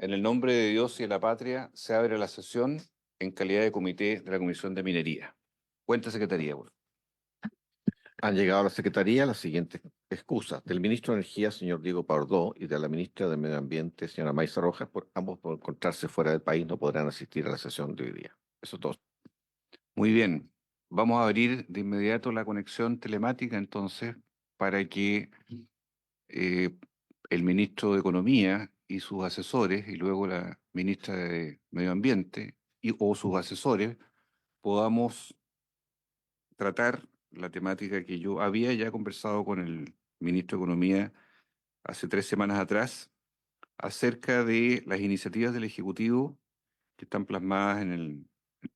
En el nombre de Dios y de la patria, se abre la sesión en calidad de comité de la Comisión de Minería. Cuenta, Secretaría, por favor. Han llegado a la Secretaría las siguientes excusas: del ministro de Energía, señor Diego Pardo, y de la ministra de Medio Ambiente, señora Maysa Rojas, ambos por encontrarse fuera del país no podrán asistir a la sesión de hoy día. Eso es todo. Muy bien. Vamos a abrir de inmediato la conexión telemática, entonces, para que eh, el ministro de Economía y sus asesores, y luego la ministra de Medio Ambiente o sus asesores, podamos tratar la temática que yo había ya conversado con el ministro de Economía hace 3 semanas atrás, acerca de las iniciativas del Ejecutivo que están plasmadas en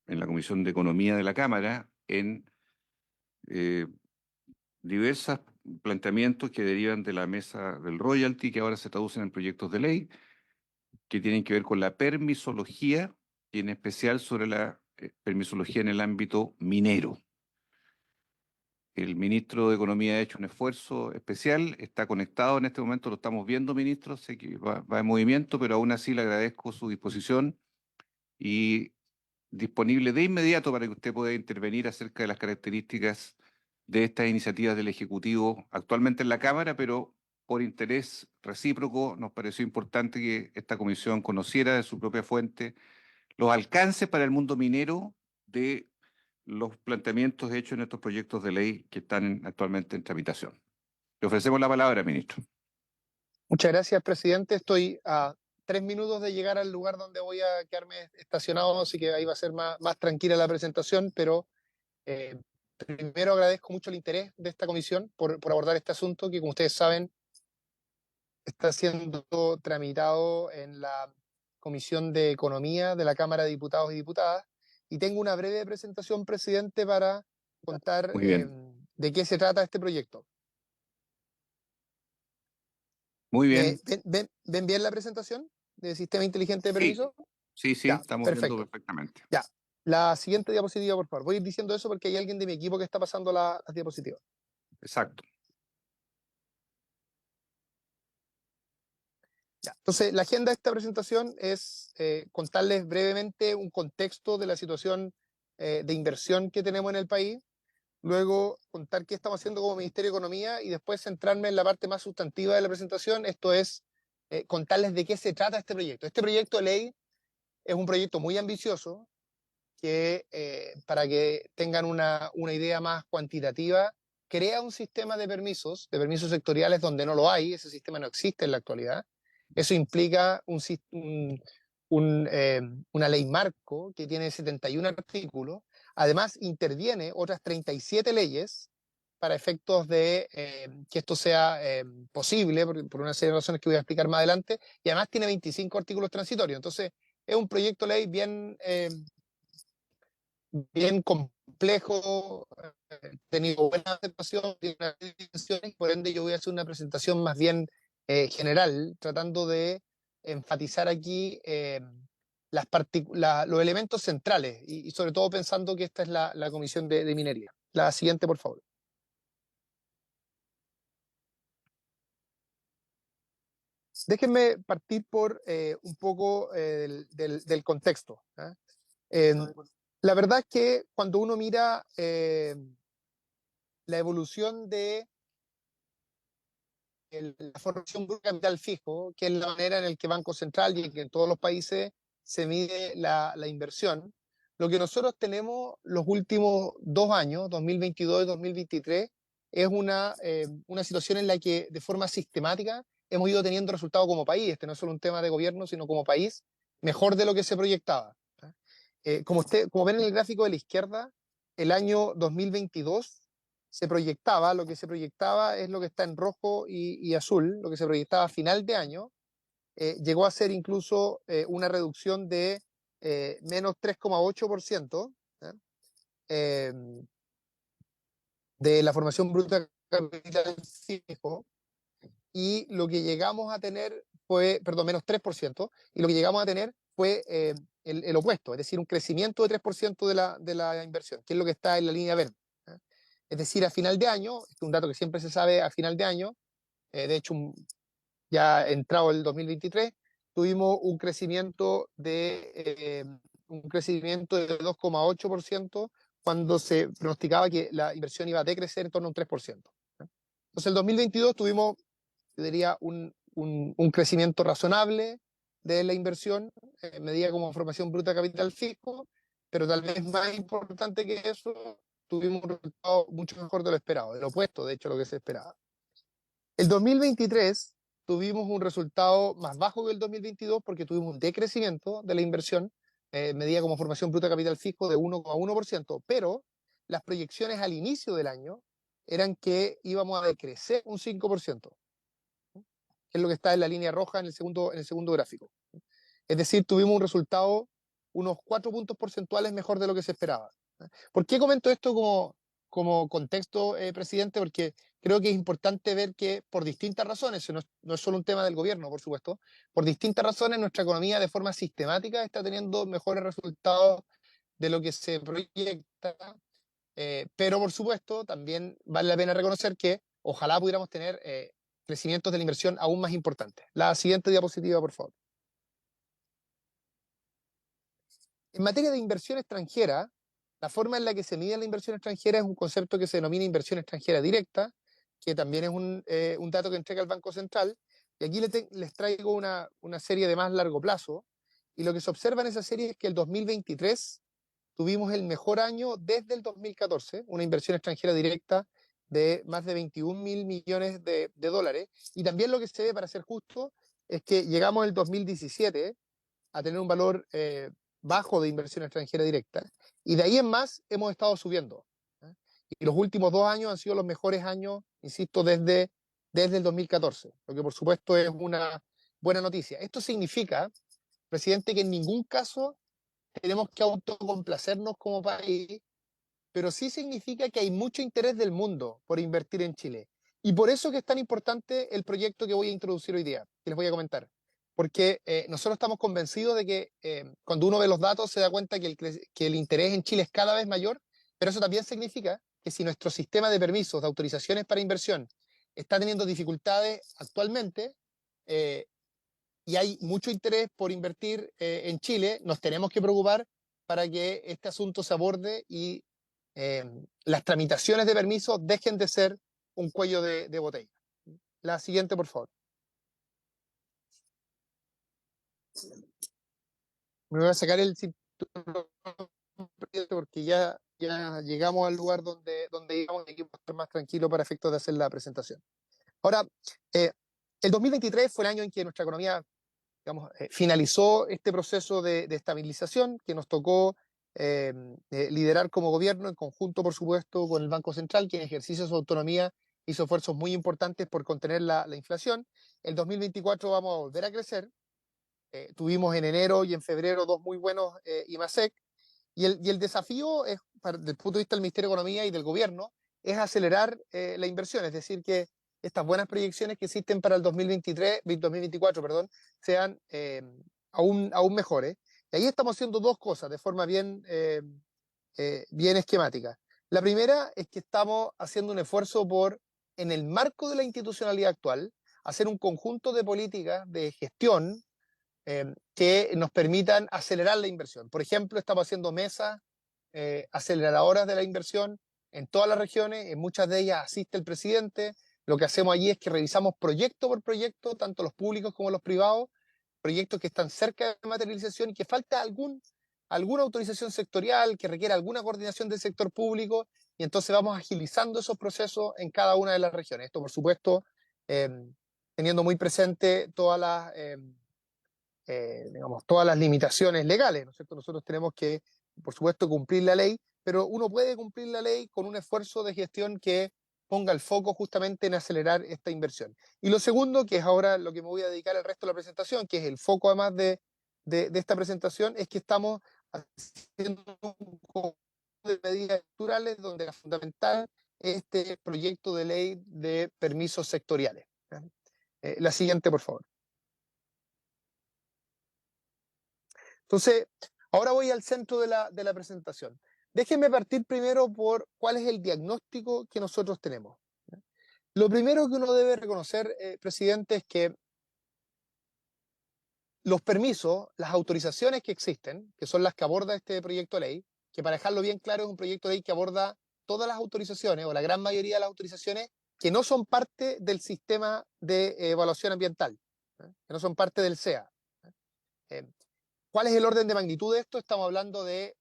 la Comisión de Economía de la Cámara, en eh, diversos planteamientos que derivan de la mesa del royalty, que ahora se traducen en proyectos de ley, que tienen que ver con la permisología, y en especial sobre la permisología en el ámbito minero. El ministro de Economía ha hecho un esfuerzo especial, está conectado en este momento, lo estamos viendo, ministro, sé que va en movimiento, pero aún así le agradezco su disposición y disponible de inmediato para que usted pueda intervenir acerca de las características de estas iniciativas del Ejecutivo actualmente en la Cámara, pero por interés recíproco nos pareció importante que esta comisión conociera de su propia fuente los alcances para el mundo minero de los planteamientos hechos en estos proyectos de ley que están actualmente en tramitación. Le ofrecemos la palabra, ministro. Muchas gracias, presidente. Estoy a 3 minutos de llegar al lugar donde voy a quedarme estacionado, así que ahí va a ser más tranquila la presentación, pero primero agradezco mucho el interés de esta comisión por abordar este asunto que, como ustedes saben, está siendo tramitado en la Comisión de Economía de la Cámara de Diputados y Diputadas, y tengo una breve presentación, presidente, para contar Muy bien. de qué se trata este proyecto. Muy bien. ¿Ven bien la presentación del Sistema Inteligente de Permisos? Sí, Ya, estamos perfecto. viendo perfectamente. Ya, la siguiente diapositiva, por favor. Voy a ir diciendo eso porque hay alguien de mi equipo que está pasando las diapositivas. Exacto. Ya. Entonces, la agenda de esta presentación es contarles brevemente un contexto de la situación de inversión que tenemos en el país, luego contar qué estamos haciendo como Ministerio de Economía y después centrarme en la parte más sustantiva de la presentación, esto es contarles de qué se trata este proyecto. Este proyecto de ley es un proyecto muy ambicioso que, para que tengan una idea más cuantitativa, crea un sistema de permisos sectoriales donde no lo hay, ese sistema no existe en la actualidad. Eso implica una ley marco que tiene 71 artículos. Además, interviene otras 37 leyes para efectos de que esto sea posible, por una serie de razones que voy a explicar más adelante, y además tiene 25 artículos transitorios. Entonces, es un proyecto de ley bien complejo, tenido buena aceptación, tiene unas dimensiones, por ende yo voy a hacer una presentación más bien general, tratando de enfatizar aquí los elementos centrales y sobre todo pensando que esta es la Comisión de Minería. La siguiente, por favor. Déjenme partir por un poco del contexto. La verdad es que cuando uno mira la evolución de la formación bruta de capital fijo, que es la manera en la que Banco Central y en que en todos los países se mide la inversión, lo que nosotros tenemos los últimos 2 años, 2022 y 2023, es una situación en la que de forma sistemática hemos ido teniendo resultados como país. Este no es solo un tema de gobierno, sino como país, mejor de lo que se proyectaba. Como ven en el gráfico de la izquierda, el año 2022 lo que se proyectaba es lo que está en rojo y azul, lo que se proyectaba a final de año, llegó a ser incluso una reducción de menos 3,8% de la formación bruta de capital fijo, y lo que llegamos a tener fue, perdón, menos 3%, y lo que llegamos a tener fue el opuesto, es decir, un crecimiento de 3% de la inversión, que es lo que está en la línea verde. Es decir, a final de año, este es un dato que siempre se sabe a final de año, de hecho ya entrado el 2023, tuvimos un crecimiento de 2,8% cuando se pronosticaba que la inversión iba a decrecer en torno a un 3%. Entonces, el 2022 tuvimos, yo diría, un crecimiento razonable de la inversión, medida como formación bruta de capital fijo, pero tal vez más importante que eso, tuvimos un resultado mucho mejor de lo esperado, de lo opuesto, de hecho, a lo que se esperaba. El 2023 tuvimos un resultado más bajo que el 2022 porque tuvimos un decrecimiento de la inversión, medida como formación bruta de capital fijo de 1,1%, pero las proyecciones al inicio del año eran que íbamos a decrecer un 5%, que es lo que está en la línea roja en el segundo gráfico. Es decir, tuvimos un resultado unos 4 puntos porcentuales mejor de lo que se esperaba. ¿Por qué comento esto como contexto, presidente? Porque creo que es importante ver que por distintas razones, no es solo un tema del gobierno, por supuesto, por distintas razones nuestra economía de forma sistemática está teniendo mejores resultados de lo que se proyecta, pero por supuesto también vale la pena reconocer que ojalá pudiéramos tener crecimientos de la inversión aún más importantes. La siguiente diapositiva, por favor. En materia de inversión extranjera, la forma en la que se mide la inversión extranjera es un concepto que se denomina inversión extranjera directa, que también es un dato que entrega el Banco Central. Y aquí les traigo una serie de más largo plazo. Y lo que se observa en esa serie es que el 2023 tuvimos el mejor año desde el 2014, una inversión extranjera directa de más de 21.000 millones de dólares. Y también lo que se ve, para ser justo, es que llegamos en el 2017 a tener un valor bajo de inversión extranjera directa, y de ahí en más hemos estado subiendo. Y los últimos 2 años han sido los mejores años, insisto, desde el 2014, lo que por supuesto es una buena noticia. Esto significa, presidente, que en ningún caso tenemos que autocomplacernos como país, pero sí significa que hay mucho interés del mundo por invertir en Chile. Y por eso que es tan importante el proyecto que voy a introducir hoy día, que les voy a comentar. Porque nosotros estamos convencidos de que cuando uno ve los datos se da cuenta que el interés en Chile es cada vez mayor, pero eso también significa que si nuestro sistema de permisos, de autorizaciones para inversión, está teniendo dificultades actualmente, y hay mucho interés por invertir en Chile, nos tenemos que preocupar para que este asunto se aborde y las tramitaciones de permisos dejen de ser un cuello de botella. La siguiente, por favor. Me voy a sacar el cinturón porque ya llegamos al lugar donde íbamos y aquí puedo estar más tranquilo para efectos de hacer la presentación. Ahora, el 2023 fue el año en que nuestra economía, digamos, finalizó este proceso de estabilización que nos tocó liderar como gobierno, en conjunto, por supuesto, con el Banco Central, que en ejercicio de su autonomía hizo esfuerzos muy importantes por contener la inflación. El 2024 vamos a volver a crecer. Tuvimos en enero y en febrero 2 muy buenos IMASEC, y el desafío es, desde el punto de vista del Ministerio de Economía y del gobierno, es acelerar la inversión, es decir, que estas buenas proyecciones que existen para el 2024, perdón, sean aún mejores. Y ahí estamos haciendo 2 cosas de forma bien esquemática. La primera es que estamos haciendo un esfuerzo por, en el marco de la institucionalidad actual, hacer un conjunto de políticas de gestión que nos permitan acelerar la inversión. Por ejemplo, estamos haciendo mesas aceleradoras de la inversión en todas las regiones, en muchas de ellas asiste el presidente. Lo que hacemos allí es que revisamos proyecto por proyecto, tanto los públicos como los privados, proyectos que están cerca de materialización y que falta alguna autorización sectorial, que requiera alguna coordinación del sector público, y entonces vamos agilizando esos procesos en cada una de las regiones. Esto, por supuesto, teniendo muy presente digamos, todas las limitaciones legales, ¿no es cierto? Nosotros tenemos que, por supuesto, cumplir la ley, pero uno puede cumplir la ley con un esfuerzo de gestión que ponga el foco justamente en acelerar esta inversión. Y lo segundo, que es ahora lo que me voy a dedicar al resto de la presentación, que es el foco además de esta presentación, es que estamos haciendo un conjunto de medidas estructurales donde la fundamental es este proyecto de ley de permisos sectoriales. La siguiente, por favor. Entonces, ahora voy al centro de la presentación. Déjenme partir primero por cuál es el diagnóstico que nosotros tenemos. Lo primero que uno debe reconocer, presidente, es que los permisos, las autorizaciones que existen, que son las que aborda este proyecto de ley, que para dejarlo bien claro es un proyecto de ley que aborda todas las autorizaciones o la gran mayoría de las autorizaciones que no son parte del sistema de evaluación ambiental, que no son parte del SEA. ¿Cuál es el orden de magnitud de esto? Estamos hablando de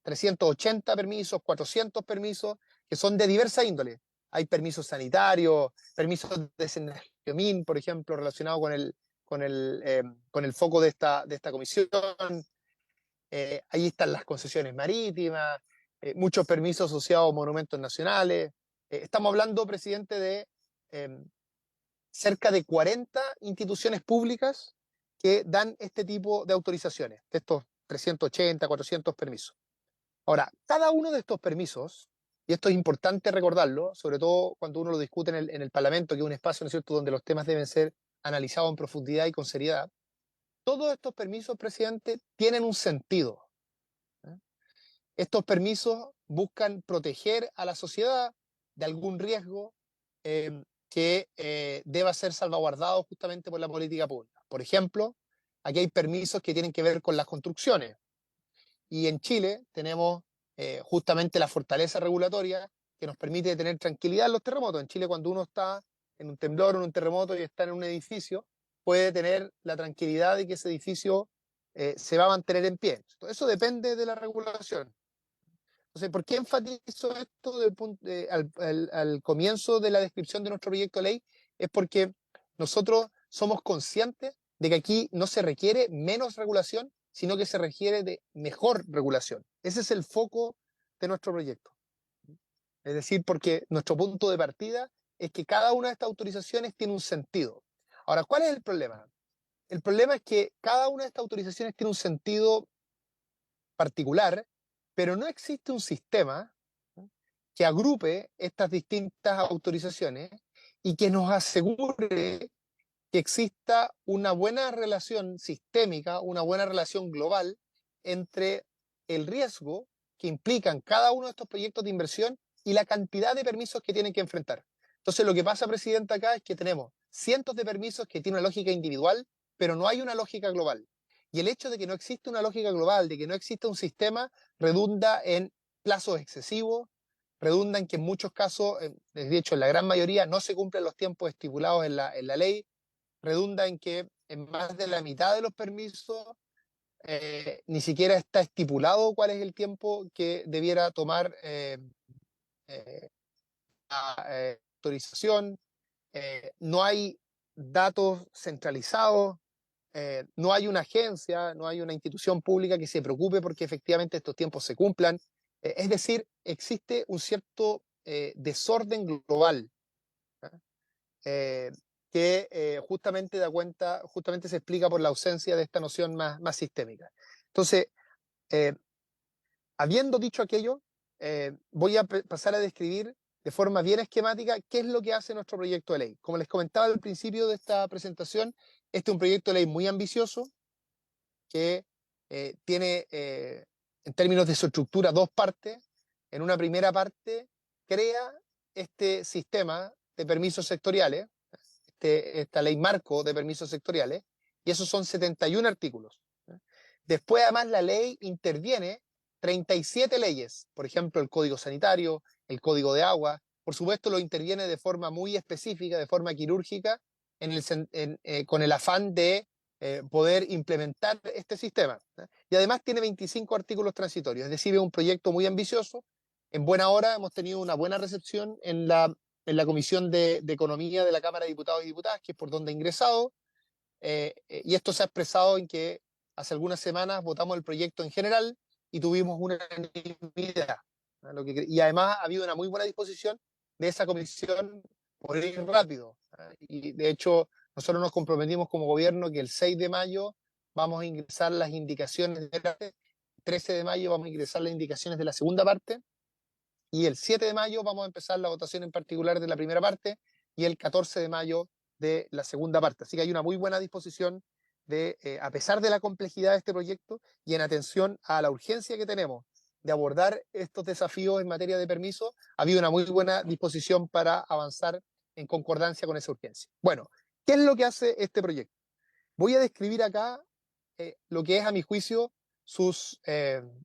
380 permisos, 400 permisos, que son de diversa índole. Hay permisos sanitarios, permisos de Senamión, por ejemplo, relacionados con el foco de esta comisión. Ahí están las concesiones marítimas, muchos permisos asociados a monumentos nacionales. Estamos hablando, presidente, de cerca de 40 instituciones públicas que dan este tipo de autorizaciones, de estos 380, 400 permisos. Ahora, cada uno de estos permisos, y esto es importante recordarlo, sobre todo cuando uno lo discute en el Parlamento, que es un espacio, ¿no es cierto?, donde los temas deben ser analizados en profundidad y con seriedad, todos estos permisos, presidente, tienen un sentido. Estos permisos buscan proteger a la sociedad de algún riesgo que deba ser salvaguardado justamente por la política pública. Por ejemplo, aquí hay permisos que tienen que ver con las construcciones. Y en Chile tenemos justamente la fortaleza regulatoria que nos permite tener tranquilidad en los terremotos. En Chile, cuando uno está en un temblor o en un terremoto y está en un edificio, puede tener la tranquilidad de que ese edificio se va a mantener en pie. Eso depende de la regulación. Entonces, ¿por qué enfatizo esto al comienzo de la descripción de nuestro proyecto de ley? Es porque nosotros somos conscientes de que aquí no se requiere menos regulación, sino que se requiere de mejor regulación. Ese es el foco de nuestro proyecto. Es decir, porque nuestro punto de partida es que cada una de estas autorizaciones tiene un sentido. Ahora, ¿cuál es el problema? El problema es que cada una de estas autorizaciones tiene un sentido particular, pero no existe un sistema que agrupe estas distintas autorizaciones y que nos asegure que exista una buena relación sistémica, una buena relación global entre el riesgo que implican cada uno de estos proyectos de inversión y la cantidad de permisos que tienen que enfrentar. Entonces, lo que pasa, presidente, acá es que tenemos cientos de permisos que tienen una lógica individual, pero no hay una lógica global. Y el hecho de que no existe una lógica global, de que no existe un sistema, redunda en plazos excesivos, redunda en que en muchos casos, de hecho en la gran mayoría, no se cumplen los tiempos estipulados en la ley, redunda en que en más de la mitad de los permisos ni siquiera está estipulado cuál es el tiempo que debiera tomar la autorización, no hay datos centralizados, no hay una agencia, no hay una institución pública que se preocupe porque efectivamente estos tiempos se cumplan. Es decir, existe un cierto desorden global. Que justamente da cuenta, justamente se explica por la ausencia de esta noción más sistémica. Entonces, habiendo dicho aquello, voy a pasar a describir de forma bien esquemática qué es lo que hace nuestro proyecto de ley. Como les comentaba al principio de esta presentación, este es un proyecto de ley muy ambicioso que tiene, en términos de su estructura, dos partes. En una primera parte, crea este sistema de permisos sectoriales, esta ley marco de permisos sectoriales, y esos son 71 artículos. Después, además, la ley interviene 37 leyes, por ejemplo, el Código Sanitario, el Código de Agua, por supuesto lo interviene de forma muy específica, de forma quirúrgica, con el afán de poder implementar este sistema. Y además tiene 25 artículos transitorios, es decir, es un proyecto muy ambicioso. En buena hora hemos tenido una buena recepción en la Comisión de Economía de la Cámara de Diputados y Diputadas, que es por donde he ingresado, y esto se ha expresado en que hace algunas semanas votamos el proyecto en general y tuvimos una unanimidad. Y además ha habido una muy buena disposición de esa comisión por ir rápido. Y de hecho, nosotros nos comprometimos como gobierno que el 6 de mayo vamos a ingresar las indicaciones de la 13 de mayo vamos a ingresar las indicaciones de la segunda parte, y el 7 de mayo vamos a empezar la votación en particular de la primera parte, y el 14 de mayo de la segunda parte. Así que hay una muy buena disposición de, a pesar de la complejidad de este proyecto y en atención a la urgencia que tenemos de abordar estos desafíos en materia de permiso, ha habido una muy buena disposición para avanzar en concordancia con esa urgencia. Bueno, ¿qué es lo que hace este proyecto? Voy a describir acá lo que es, a mi juicio,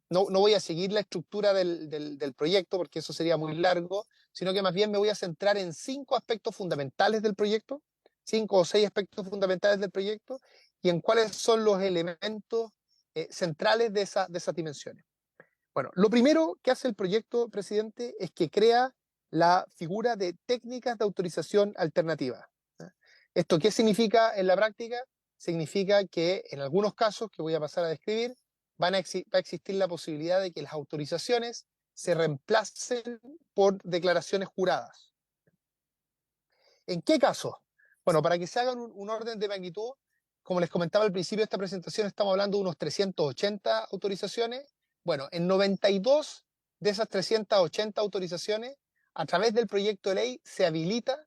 no voy a seguir la estructura del proyecto, porque eso sería muy largo, sino que más bien me voy a centrar en 5 aspectos fundamentales del proyecto, 5 o 6 aspectos fundamentales del proyecto, y en cuáles son los elementos centrales de esas dimensiones. Bueno, lo primero que hace el proyecto, presidente, es que crea la figura de técnicas de autorización alternativa. ¿Esto qué significa en la práctica? Significa que en algunos casos, que voy a pasar a describir, va a existir la posibilidad de que las autorizaciones se reemplacen por declaraciones juradas. ¿En qué casos? Bueno, para que se hagan un orden de magnitud, como les comentaba al principio de esta presentación, estamos hablando de unos 380 autorizaciones. Bueno, en 92 de esas 380 autorizaciones, a través del proyecto de ley, se habilita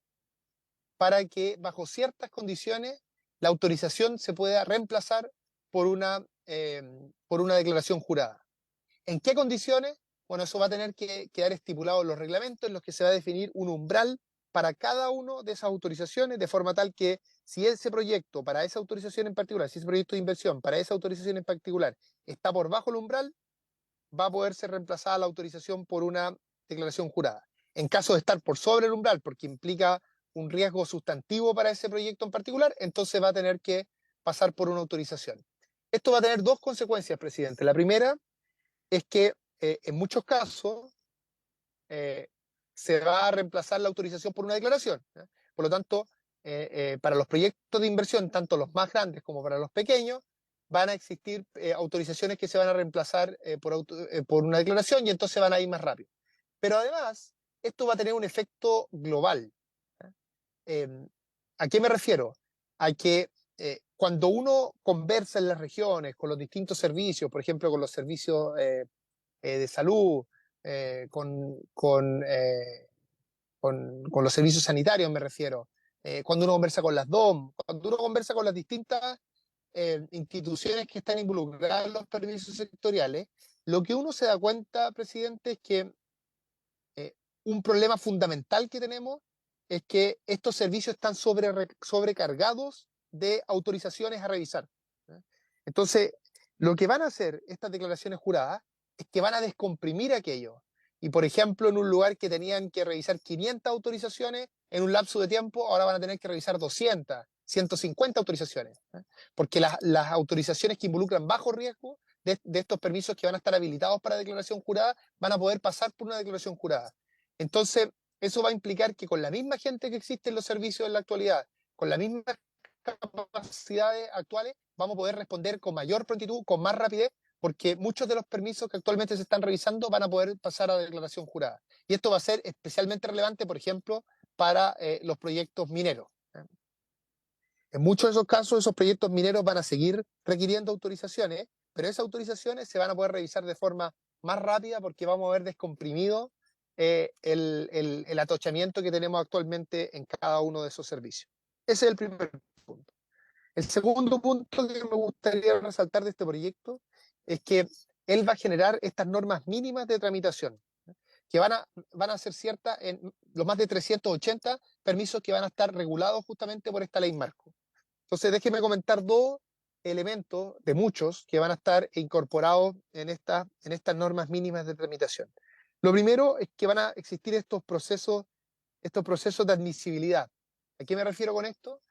para que bajo ciertas condiciones la autorización se pueda reemplazar por una declaración jurada. ¿En qué condiciones? Bueno, eso va a tener que quedar estipulado en los reglamentos, en los que se va a definir un umbral para cada una de esas autorizaciones, de forma tal que si ese proyecto, para esa autorización en particular, si ese proyecto de inversión, para esa autorización en particular, está por bajo el umbral, va a poder ser reemplazada la autorización por una declaración jurada. En caso de estar por sobre el umbral, porque implica un riesgo sustantivo para ese proyecto en particular, entonces va a tener que pasar por una autorización. Esto va a tener 2 consecuencias, presidente. La primera es que en muchos casos se va a reemplazar la autorización por una declaración. Por lo tanto, para los proyectos de inversión, tanto los más grandes como para los pequeños, van a existir autorizaciones que se van a reemplazar por una declaración, y entonces van a ir más rápido. Pero además, esto va a tener un efecto global. ¿A qué me refiero? A que cuando uno conversa en las regiones con los distintos servicios, por ejemplo, con los servicios de salud, con los servicios sanitarios, me refiero, cuando uno conversa con las DOM, cuando uno conversa con las distintas instituciones que están involucradas en los permisos sectoriales, lo que uno se da cuenta, presidente, es que un problema fundamental que tenemos es que estos servicios están sobrecargados de autorizaciones a revisar. Entonces, lo que van a hacer estas declaraciones juradas es que van a descomprimir aquello. Y, por ejemplo, en un lugar que tenían que revisar 500 autorizaciones en un lapso de tiempo, ahora van a tener que revisar 200, 150 autorizaciones. Porque las autorizaciones que involucran bajo riesgo de estos permisos que van a estar habilitados para declaración jurada van a poder pasar por una declaración jurada. Entonces, eso va a implicar que con la misma gente que existe en los servicios en la actualidad, con las mismas capacidades actuales, vamos a poder responder con mayor prontitud, con más rapidez, porque muchos de los permisos que actualmente se están revisando van a poder pasar a declaración jurada. Y esto va a ser especialmente relevante, por ejemplo, para los proyectos mineros. En muchos de esos casos, esos proyectos mineros van a seguir requiriendo autorizaciones, pero esas autorizaciones se van a poder revisar de forma más rápida, porque vamos a haber descomprimido el atochamiento que tenemos actualmente en cada uno de esos servicios. Ese es el primer punto. El segundo punto que me gustaría resaltar de este proyecto es que él va a generar estas normas mínimas de tramitación, que van a ser ciertas en los más de 380 permisos que van a estar regulados justamente por esta ley marco. Entonces, déjeme comentar 2 elementos de muchos que van a estar incorporados en estas normas mínimas de tramitación. Lo primero es que van a existir estos procesos de admisibilidad. ¿A qué me refiero con esto?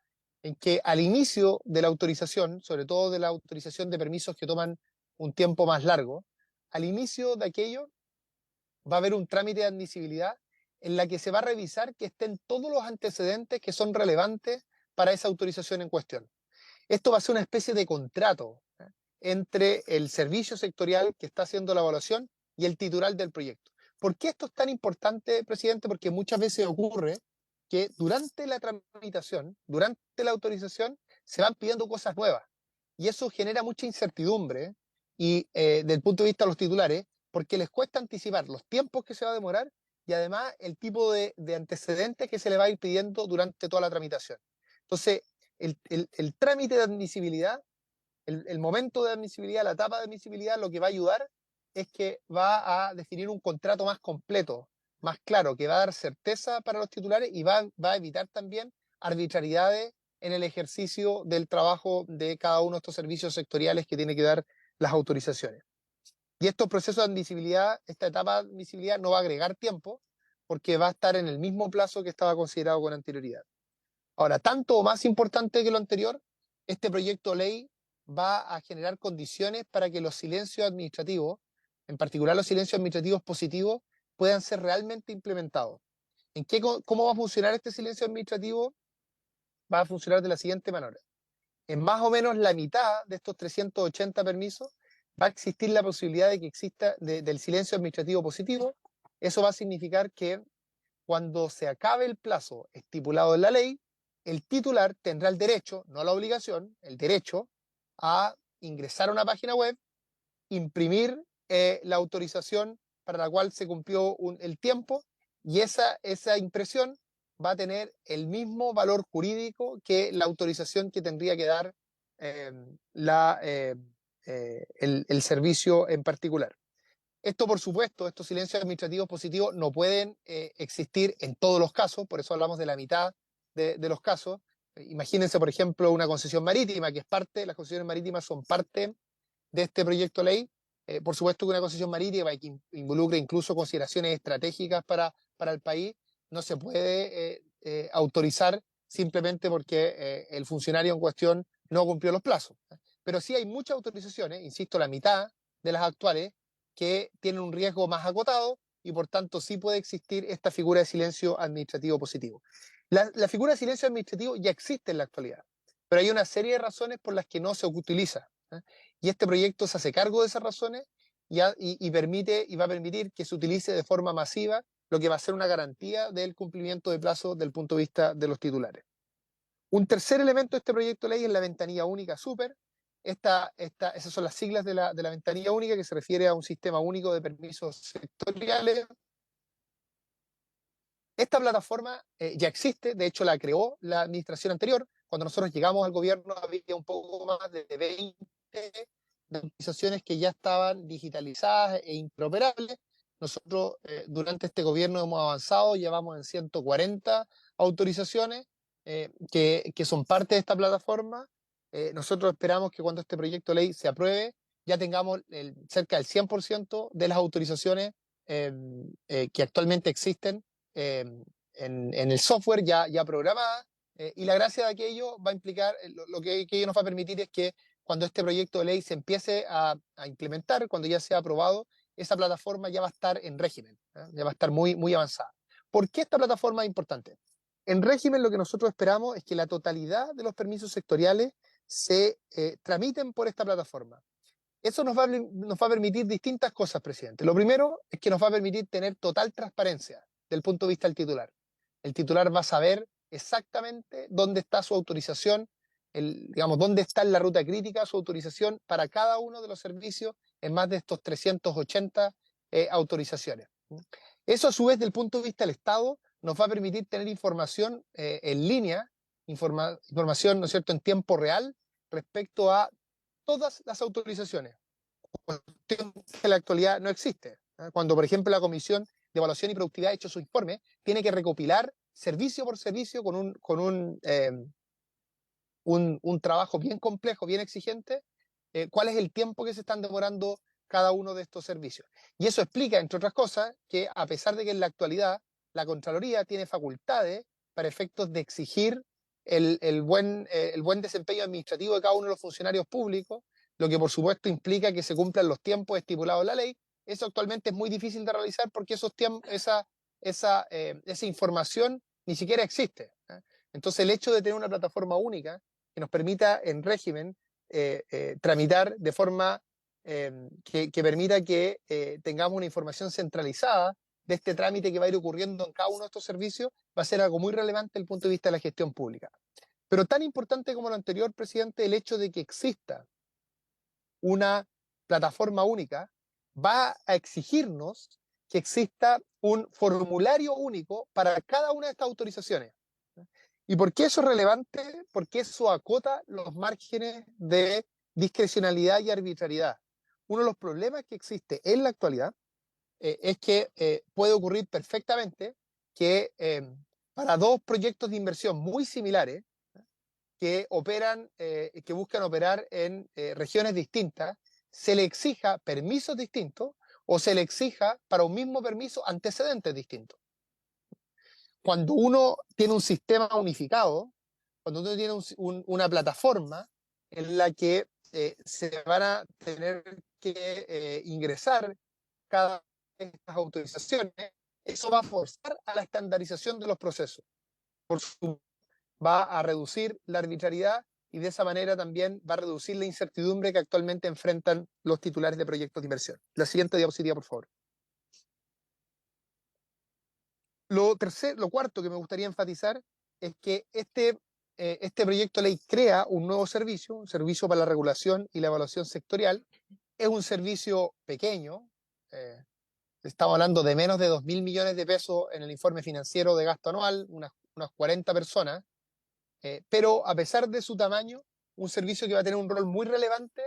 En que al inicio de la autorización, sobre todo de la autorización de permisos que toman un tiempo más largo, al inicio de aquello va a haber un trámite de admisibilidad en la que se va a revisar que estén todos los antecedentes que son relevantes para esa autorización en cuestión. Esto va a ser una especie de contrato entre el servicio sectorial que está haciendo la evaluación y el titular del proyecto. ¿Por qué esto es tan importante, presidente? Porque muchas veces ocurre que durante la tramitación, durante la autorización, se van pidiendo cosas nuevas. Y eso genera mucha incertidumbre y desde el punto de vista de los titulares, porque les cuesta anticipar los tiempos que se va a demorar y además el tipo de antecedentes que se le va a ir pidiendo durante toda la tramitación. Entonces, el trámite de admisibilidad, el momento de admisibilidad, la etapa de admisibilidad, lo que va a ayudar es que va a definir un contrato más completo, más claro, que va a dar certeza para los titulares y va a evitar también arbitrariedades en el ejercicio del trabajo de cada uno de estos servicios sectoriales que tiene que dar las autorizaciones. Y estos procesos de admisibilidad, esta etapa de admisibilidad no va a agregar tiempo porque va a estar en el mismo plazo que estaba considerado con anterioridad. Ahora, tanto o más importante que lo anterior, este proyecto de ley va a generar condiciones para que los silencios administrativos, en particular los silencios administrativos positivos, puedan ser realmente implementados. ¿Cómo va a funcionar este silencio administrativo? Va a funcionar de la siguiente manera. En más o menos la mitad de estos 380 permisos va a existir la posibilidad de que exista del silencio administrativo positivo. Eso va a significar que cuando se acabe el plazo estipulado en la ley, el titular tendrá el derecho, no la obligación, el derecho a ingresar a una página web, imprimir la autorización para la cual se cumplió el tiempo, y esa impresión va a tener el mismo valor jurídico que la autorización que tendría que dar el servicio en particular. Esto, por supuesto, estos silencios administrativos positivos no pueden existir en todos los casos, por eso hablamos de la mitad de los casos. Imagínense, por ejemplo, una concesión marítima, que es parte, las concesiones marítimas son parte de este proyecto de ley. Por supuesto que una concesión marítima que involucre incluso consideraciones estratégicas para el país, no se puede autorizar simplemente porque el funcionario en cuestión no cumplió los plazos. Pero sí hay muchas autorizaciones, insisto, la mitad de las actuales, que tienen un riesgo más acotado y por tanto sí puede existir esta figura de silencio administrativo positivo. La figura de silencio administrativo ya existe en la actualidad, pero hay una serie de razones por las que no se utiliza. Y este proyecto se hace cargo de esas razones y va a permitir que se utilice de forma masiva, lo que va a ser una garantía del cumplimiento de plazo desde el punto de vista de los titulares. Un tercer elemento de este proyecto de ley es la ventanilla única súper. Esas son las siglas de la ventanilla única, que se refiere a un sistema único de permisos sectoriales. Esta plataforma ya existe, de hecho la creó la administración anterior. Cuando nosotros llegamos al gobierno había un poco más de 20 autorizaciones que ya estaban digitalizadas e interoperables. Nosotros durante este gobierno hemos avanzado, llevamos en 140 autorizaciones que son parte de esta plataforma. Nosotros esperamos que cuando este proyecto de ley se apruebe, ya tengamos cerca del 100% de las autorizaciones que actualmente existen en el software ya programada, y la gracia de aquello va a implicar, lo que ello nos va a permitir es que cuando este proyecto de ley se empiece a implementar, cuando ya sea aprobado, esa plataforma ya va a estar en régimen, ya va a estar muy, muy avanzada. ¿Por qué esta plataforma es importante? En régimen lo que nosotros esperamos es que la totalidad de los permisos sectoriales se tramiten por esta plataforma. Eso nos va a permitir distintas cosas, presidente. Lo primero es que nos va a permitir tener total transparencia del punto de vista del titular. El titular va a saber exactamente dónde está su autorización, digamos, dónde está en la ruta crítica su autorización para cada uno de los servicios en más de estos 380 autorizaciones. Eso, a su vez, del punto de vista del Estado, nos va a permitir tener información en línea, información, ¿no es cierto?, en tiempo real respecto a todas las autorizaciones, que en la actualidad no existe. Cuando, por ejemplo, la Comisión de Evaluación y Productividad ha hecho su informe, tiene que recopilar servicio por servicio con un trabajo bien complejo, bien exigente, cuál es el tiempo que se están demorando cada uno de estos servicios. Y eso explica, entre otras cosas, que a pesar de que en la actualidad la Contraloría tiene facultades para efectos de exigir el buen desempeño administrativo de cada uno de los funcionarios públicos, lo que por supuesto implica que se cumplan los tiempos estipulados en la ley. Eso actualmente es muy difícil de realizar porque esa información ni siquiera existe. Entonces, el hecho de tener una plataforma única que nos permita en régimen tramitar de forma que permita que tengamos una información centralizada de este trámite que va a ir ocurriendo en cada uno de estos servicios, va a ser algo muy relevante desde el punto de vista de la gestión pública. Pero tan importante como lo anterior, presidente, el hecho de que exista una plataforma única va a exigirnos que exista un formulario único para cada una de estas autorizaciones. ¿Y por qué eso es relevante? Porque eso acota los márgenes de discrecionalidad y arbitrariedad. Uno de los problemas que existe en la actualidad es que puede ocurrir perfectamente que para dos proyectos de inversión muy similares, que que buscan operar en regiones distintas, se le exija permisos distintos o se le exija para un mismo permiso antecedentes distintos. Cuando uno tiene un sistema unificado, cuando uno tiene una plataforma en la que se van a tener que ingresar cada de estas autorizaciones, eso va a forzar a la estandarización de los procesos. Va a reducir la arbitrariedad y de esa manera también va a reducir la incertidumbre que actualmente enfrentan los titulares de proyectos de inversión. La siguiente diapositiva, por favor. Lo cuarto que me gustaría enfatizar es que este proyecto de ley crea un nuevo servicio, un servicio para la regulación y la evaluación sectorial. Es un servicio pequeño, estamos hablando de menos de 2.000 millones de pesos en el informe financiero de gasto anual, unas 40 personas, pero a pesar de su tamaño, un servicio que va a tener un rol muy relevante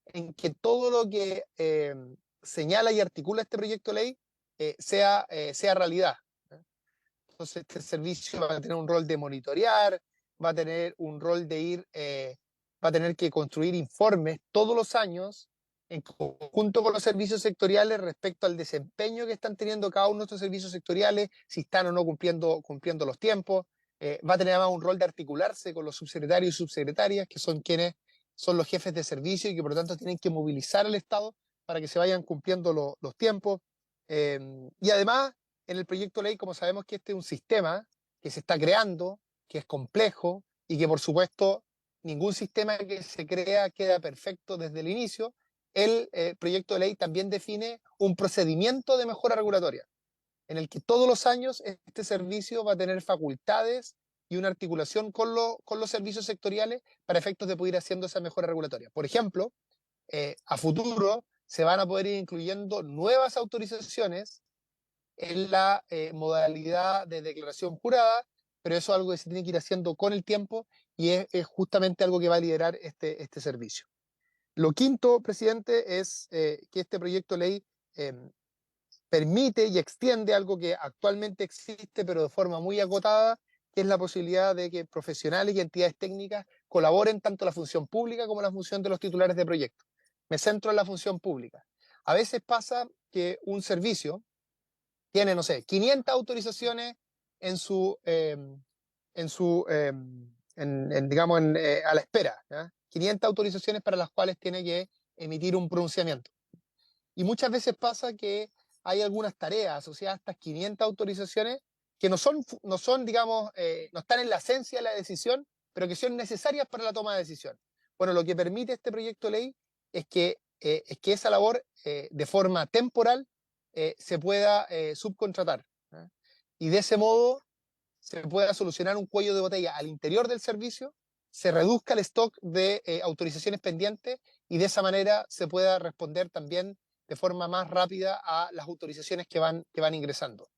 en que todo lo que señala y articula este proyecto de ley sea realidad. Entonces este servicio va a tener un rol de monitorear, va a tener un rol de va a tener que construir informes todos los años en conjunto con los servicios sectoriales respecto al desempeño que están teniendo cada uno de estos servicios sectoriales, si están o no cumpliendo los tiempos. Va a tener además un rol de articularse con los subsecretarios y subsecretarias, que son quienes son los jefes de servicio y que por lo tanto tienen que movilizar al Estado para que se vayan cumpliendo los tiempos. Y además, en el proyecto de ley, como sabemos que este es un sistema que se está creando, que es complejo y que por supuesto ningún sistema que se crea queda perfecto desde el inicio, el proyecto de ley también define un procedimiento de mejora regulatoria, en el que todos los años este servicio va a tener facultades y una articulación con los servicios sectoriales para efectos de poder ir haciendo esa mejora regulatoria. Por ejemplo, a futuro se van a poder ir incluyendo nuevas autorizaciones en la modalidad de declaración jurada, pero eso es algo que se tiene que ir haciendo con el tiempo y es justamente algo que va a liderar este servicio. Lo quinto, presidente, es que este proyecto de ley permite y extiende algo que actualmente existe, pero de forma muy acotada, que es la posibilidad de que profesionales y entidades técnicas colaboren tanto la función pública como la función de los titulares de proyectos. Me centro en la función pública. A veces pasa que un servicio tiene, no sé, 500 autorizaciones a la espera, ¿ya? 500 autorizaciones para las cuales tiene que emitir un pronunciamiento. Y muchas veces pasa que hay algunas tareas asociadas a estas 500 autorizaciones que no son digamos, no están en la esencia de la decisión, pero que son necesarias para la toma de decisión. Bueno, lo que permite este proyecto de ley es que esa labor de forma temporal se pueda subcontratar, ¿eh? Y de ese modo se pueda solucionar un cuello de botella al interior del servicio, se reduzca el stock de autorizaciones pendientes y de esa manera se pueda responder también de forma más rápida a las autorizaciones que van ingresando.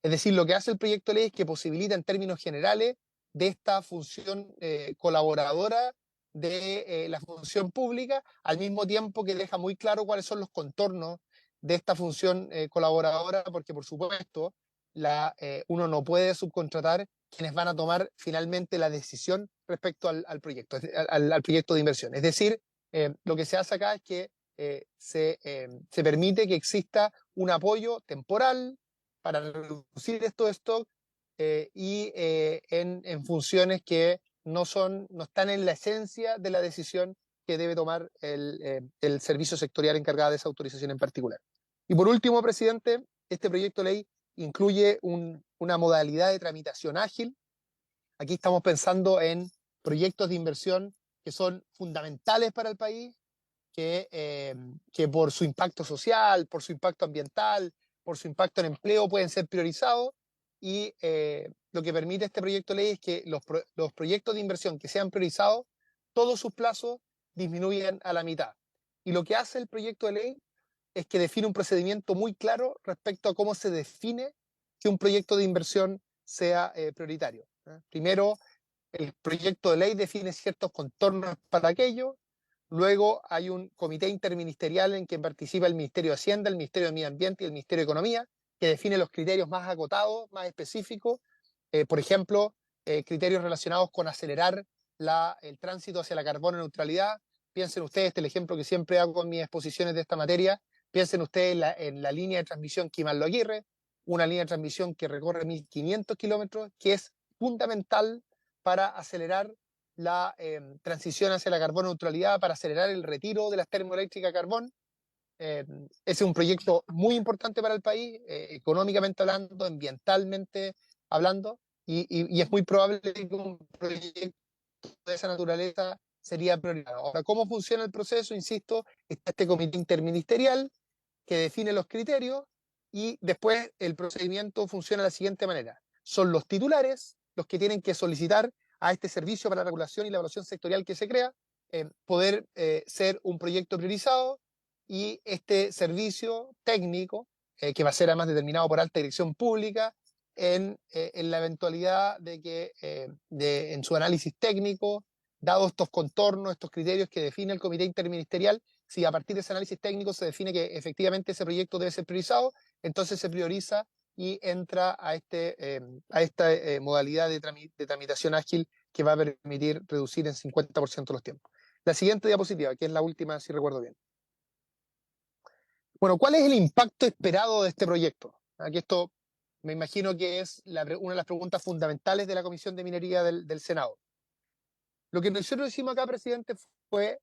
Es decir, lo que hace el proyecto de ley es que posibilita en términos generales de esta función colaboradora de la función pública, al mismo tiempo que deja muy claro cuáles son los contornos de esta función colaboradora, porque por supuesto uno no puede subcontratar quienes van a tomar finalmente la decisión respecto al proyecto, al proyecto de inversión. Es decir, lo que se hace acá es que se permite que exista un apoyo temporal para reducir estos stocks en funciones que no están en la esencia de la decisión que debe tomar el servicio sectorial encargado de esa autorización en particular. Y por último, presidente, este proyecto de ley incluye una modalidad de tramitación ágil. Aquí estamos pensando en proyectos de inversión que son fundamentales para el país, que por su impacto social, por su impacto ambiental, por su impacto en empleo pueden ser priorizados y lo que permite este proyecto de ley es que los proyectos de inversión que sean priorizados, todos sus plazos disminuyen a la mitad. Y lo que hace el proyecto de ley es que define un procedimiento muy claro respecto a cómo se define que un proyecto de inversión sea prioritario. Primero, el proyecto de ley define ciertos contornos para aquello. Luego hay un comité interministerial en que participa el Ministerio de Hacienda, el Ministerio de Medio Ambiente y el Ministerio de Economía, que define los criterios más acotados, más específicos. Por ejemplo, criterios relacionados con acelerar el tránsito hacia la carbono neutralidad. Piensen ustedes, el ejemplo que siempre hago en mis exposiciones de esta materia, piensen ustedes en la línea de transmisión Kimallo Aguirre, una línea de transmisión que recorre 1.500 kilómetros, que es fundamental para acelerar la transición hacia la carbono neutralidad, para acelerar el retiro de las termoeléctricas a carbón. Ese es un proyecto muy importante para el país, económicamente hablando, ambientalmente hablando, y es muy probable que un proyecto de esa naturaleza sería prioridad. Ahora, ¿cómo funciona el proceso? Insisto, está este comité interministerial que define los criterios y después el procedimiento funciona de la siguiente manera. Son los titulares los que tienen que solicitar a este servicio para la regulación y la evaluación sectorial que se crea, poder ser un proyecto priorizado, y este servicio técnico, que va a ser además determinado por alta dirección pública, en la eventualidad de que en su análisis técnico, dados estos contornos, estos criterios que define el comité interministerial, si a partir de ese análisis técnico se define que efectivamente ese proyecto debe ser priorizado, entonces se prioriza y entra a esta modalidad de tramitación ágil que va a permitir reducir en 50% los tiempos. La siguiente diapositiva, que es la última, si recuerdo bien. Bueno, ¿cuál es el impacto esperado de este proyecto? Aquí esto me imagino que es una de las preguntas fundamentales de la Comisión de Minería del Senado. Lo que nosotros hicimos acá, presidente, fue,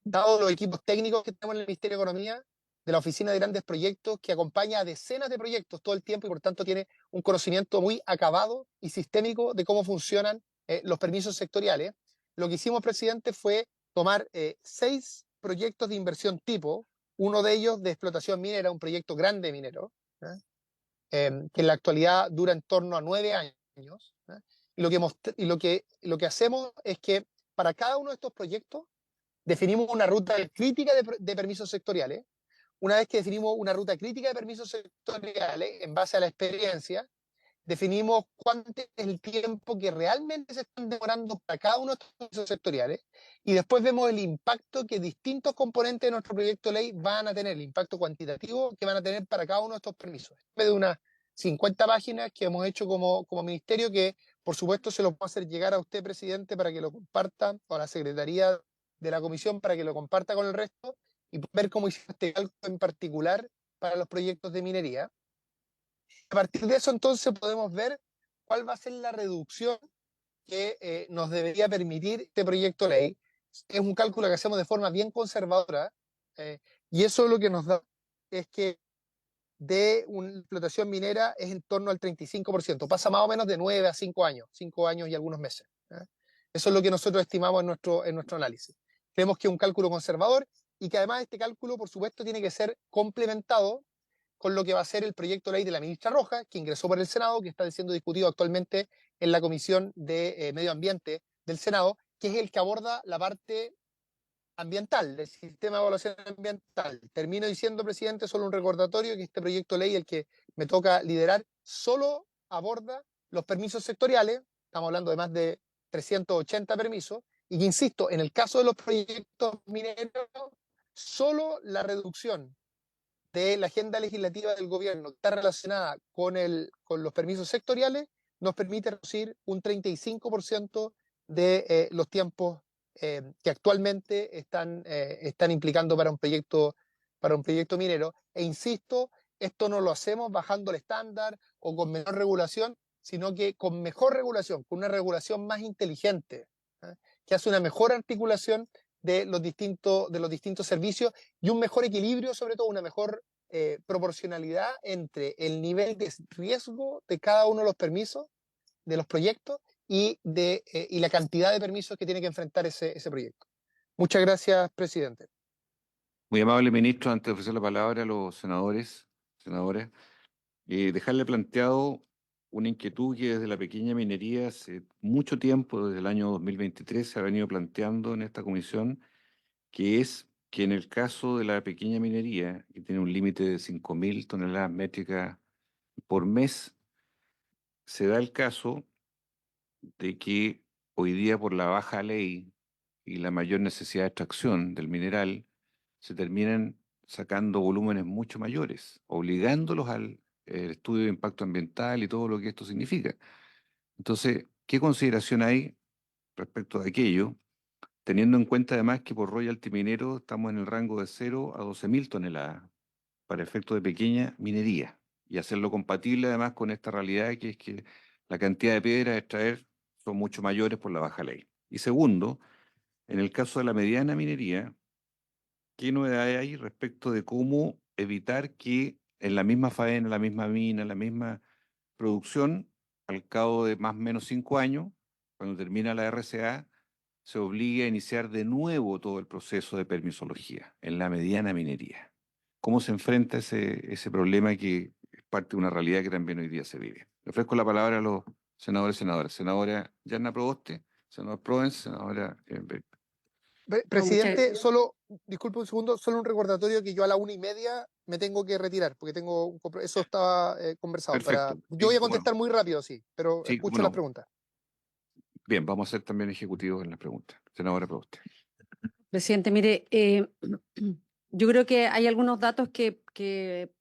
dado los equipos técnicos que tenemos en el Ministerio de Economía, de la Oficina de Grandes Proyectos, que acompaña a decenas de proyectos todo el tiempo y por tanto tiene un conocimiento muy acabado y sistémico de cómo funcionan los permisos sectoriales, lo que hicimos, presidente, fue tomar 6 proyectos de inversión tipo, uno de ellos de explotación minera, un proyecto grande minero, que en la actualidad dura en torno a 9 años. Y lo que hacemos es que para cada uno de estos proyectos definimos una ruta crítica de permisos sectoriales. Una vez que definimos una ruta crítica de permisos sectoriales, en base a la experiencia, definimos cuánto es el tiempo que realmente se están demorando para cada uno de estos permisos sectoriales, y después vemos el impacto que distintos componentes de nuestro proyecto de ley van a tener, el impacto cuantitativo que van a tener para cada uno de estos permisos. De unas 50 páginas que hemos hecho como ministerio, que por supuesto se lo puedo hacer llegar a usted, presidente, para que lo comparta, o a la secretaría de la comisión para que lo comparta con el resto, y ver cómo hicimos este cálculo en particular para los proyectos de minería. A partir de eso, entonces, podemos ver cuál va a ser la reducción que nos debería permitir este proyecto de ley. Es un cálculo que hacemos de forma bien conservadora, y eso lo que nos da es que de una explotación minera es en torno al 35%, pasa más o menos de 9 a 5 años, 5 años y algunos meses. Eso es lo que nosotros estimamos en nuestro análisis. Creemos que es un cálculo conservador y que además este cálculo, por supuesto, tiene que ser complementado con lo que va a ser el proyecto de ley de la ministra Rojas, que ingresó por el Senado, que está siendo discutido actualmente en la Comisión de Medio Ambiente del Senado, que es el que aborda la parte ambiental, del sistema de evaluación ambiental. Termino diciendo, presidente, solo un recordatorio, que este proyecto de ley, el que me toca liderar, solo aborda los permisos sectoriales, estamos hablando de más de 380 permisos, y que, insisto, en el caso de los proyectos mineros, solo la reducción de la agenda legislativa del gobierno que está relacionada con los permisos sectoriales nos permite reducir un 35% de los tiempos que actualmente están implicando para un proyecto minero. E insisto, esto no lo hacemos bajando el estándar o con menor regulación, sino que con mejor regulación, con una regulación más inteligente, que hace una mejor articulación de los distintos servicios y un mejor equilibrio, sobre todo una mejor proporcionalidad entre el nivel de riesgo de cada uno de los permisos, de los proyectos, y la cantidad de permisos que tiene que enfrentar ese proyecto. Muchas gracias, presidente. Muy amable, ministro, antes de ofrecer la palabra a los senadoras, dejarle planteado una inquietud que desde la pequeña minería hace mucho tiempo, desde el año 2023, se ha venido planteando en esta comisión, que es que en el caso de la pequeña minería, que tiene un límite de 5.000 toneladas métricas por mes, se da el caso de que hoy día, por la baja ley y la mayor necesidad de extracción del mineral, se terminan sacando volúmenes mucho mayores, obligándolos al estudio de impacto ambiental y todo lo que esto significa. Entonces, ¿Qué consideración hay respecto de aquello, teniendo en cuenta además que por royalty minero estamos en el rango de 0 a 12.000 toneladas para efectos de pequeña minería, y hacerlo compatible además con esta realidad que es que la cantidad de piedras a extraer son mucho mayores por la baja ley? Y segundo, en el caso de la mediana minería, ¿qué novedades hay respecto de cómo evitar que en la misma faena, la misma mina, la misma producción, al cabo de más o menos 5 años, cuando termina la RCA, se obligue a iniciar de nuevo todo el proceso de permisología en la mediana minería? ¿Cómo se enfrenta ese problema que es parte de una realidad que también hoy día se vive? Le ofrezco la palabra a los senadores y senadoras. Senadora Yanna Proboste, senador Provence, senadora No, Presidente, solo, disculpe un segundo, solo un recordatorio que yo a la 1:30 me tengo que retirar, porque tengo eso estaba conversado. Perfecto. Yo voy a Sí, cómo no. contestar muy rápido, sí, pero Sí, cómo escucho las no. preguntas. Bien, vamos a ser también ejecutivos en las preguntas. Senadora Proboste. Presidente, mire, yo creo que hay algunos datos que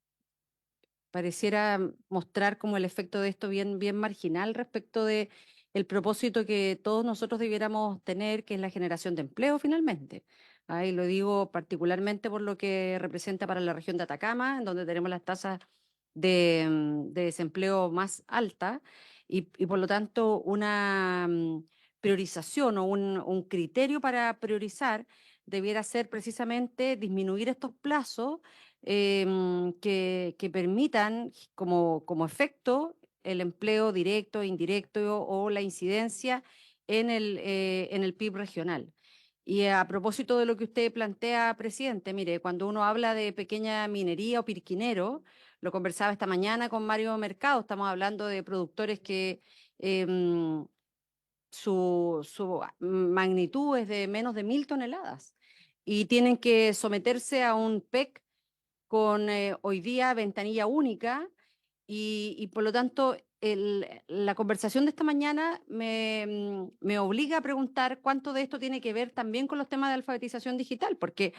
pareciera mostrar como el efecto de esto bien marginal respecto de el propósito que todos nosotros debiéramos tener, que es la generación de empleo finalmente. Ahí lo digo particularmente por lo que representa para la región de Atacama, en donde tenemos las tasas de desempleo más altas y por lo tanto una priorización o un criterio para priorizar debiera ser precisamente disminuir estos plazos que permitan como efecto el empleo directo, indirecto o la incidencia en el PIB regional. Y a propósito de lo que usted plantea, presidente, mire, cuando uno habla de pequeña minería o pirquinero, lo conversaba esta mañana con Mario Mercado, estamos hablando de productores que su magnitud es de menos de 1.000 toneladas y tienen que someterse a un PEC con hoy día ventanilla única y por lo tanto la conversación de esta mañana me obliga a preguntar cuánto de esto tiene que ver también con los temas de alfabetización digital, porque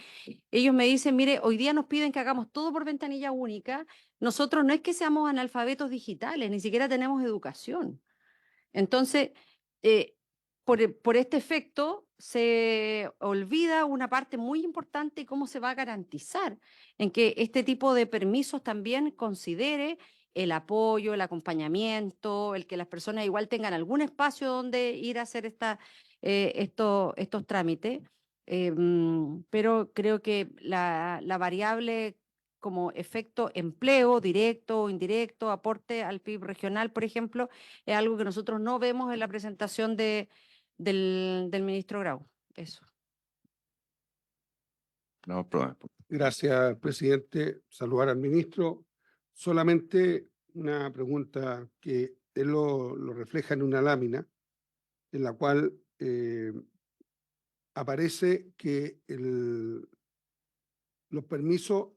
ellos me dicen, mire, hoy día nos piden que hagamos todo por ventanilla única, nosotros no es que seamos analfabetos digitales, ni siquiera tenemos educación. Entonces, eh, por este efecto, se olvida una parte muy importante, cómo se va a garantizar en que este tipo de permisos también considere el apoyo, el acompañamiento, el que las personas igual tengan algún espacio donde ir a hacer estos trámites. Pero creo que la variable como efecto empleo directo o indirecto, aporte al PIB regional, por ejemplo, es algo que nosotros no vemos en la presentación del ministro Grau. Eso. No, Proboste. Gracias, presidente. Saludar al ministro. Solamente una pregunta que él lo refleja en una lámina en la cual aparece que los permisos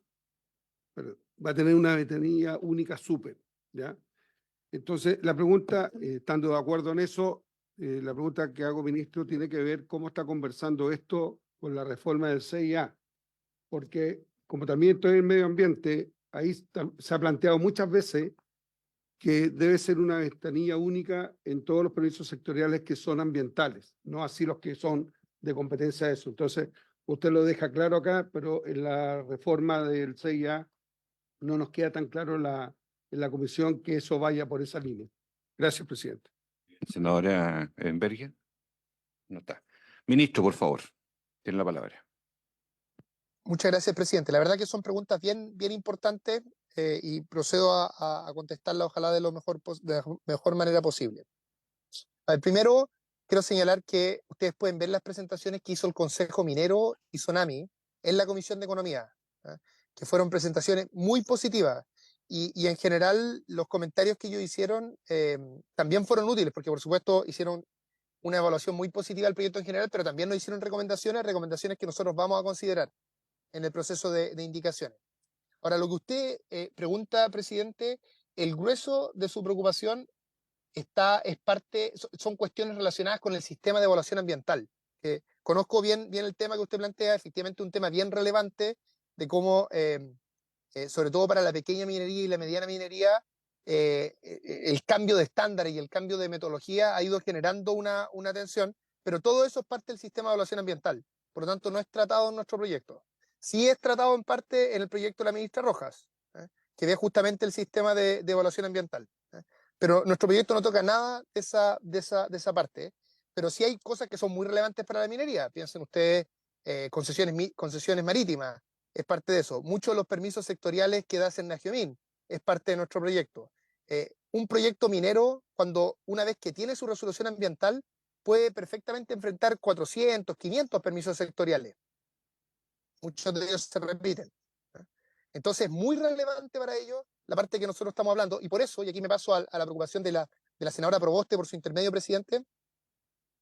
va a tener una ventanilla única súper, ¿ya? Entonces, la pregunta, estando de acuerdo en eso, la pregunta que hago, ministro, tiene que ver cómo está conversando esto con la reforma del CIA, porque como también estoy en medio ambiente, ahí se ha planteado muchas veces que debe ser una ventanilla única en todos los permisos sectoriales que son ambientales, no así los que son de competencia de eso. Entonces, usted lo deja claro acá, pero en la reforma del CIA no nos queda tan claro en la comisión que eso vaya por esa línea. Gracias, presidente. Senadora Berger. No está. Ministro, por favor, tiene la palabra. Muchas gracias, presidente. La verdad que son preguntas bien importantes y procedo a contestarlas, ojalá de la mejor manera posible. A ver, primero, quiero señalar que ustedes pueden ver las presentaciones que hizo el Consejo Minero y Sonami en la Comisión de Economía, ¿eh? Que fueron presentaciones muy positivas y en general los comentarios que ellos hicieron también fueron útiles, porque por supuesto hicieron una evaluación muy positiva del proyecto en general, pero también nos hicieron recomendaciones que nosotros vamos a considerar en el proceso de indicaciones. Ahora, lo que usted pregunta, presidente, el grueso de su preocupación son cuestiones relacionadas con el sistema de evaluación ambiental. Conozco bien el tema que usted plantea, efectivamente un tema bien relevante de cómo, sobre todo para la pequeña minería y la mediana minería, el cambio de estándares y el cambio de metodología ha ido generando una tensión, pero todo eso es parte del sistema de evaluación ambiental. Por lo tanto, no es tratado en nuestro proyecto. Sí es tratado en parte en el proyecto de la ministra Rojas, que ve justamente el sistema de evaluación ambiental. Pero nuestro proyecto no toca nada de esa parte, pero sí hay cosas que son muy relevantes para la minería. Piensen ustedes, concesiones marítimas, es parte de eso. Muchos de los permisos sectoriales que da Senagiomin es parte de nuestro proyecto. Un proyecto minero, una vez que tiene su resolución ambiental, puede perfectamente enfrentar 400, 500 permisos sectoriales. Muchos de ellos se repiten. Entonces, es muy relevante para ellos la parte que nosotros estamos hablando, y por eso, y aquí me paso a la preocupación de la senadora Proboste por su intermedio, presidente,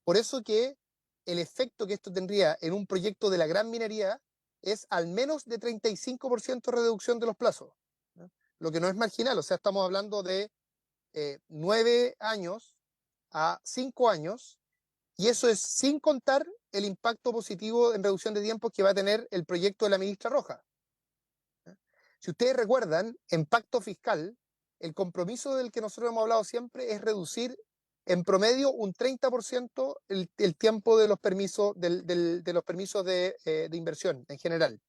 por eso que el efecto que esto tendría en un proyecto de la gran minería es al menos de 35% reducción de los plazos, ¿no? Lo que no es marginal, o sea, estamos hablando de 9 años a 5 años, y eso es sin contar el impacto positivo en reducción de tiempos que va a tener el proyecto de la ministra Roja. Si ustedes recuerdan, en pacto fiscal, el compromiso del que nosotros hemos hablado siempre es reducir en promedio un 30% el tiempo de los permisos, de los permisos de inversión en general.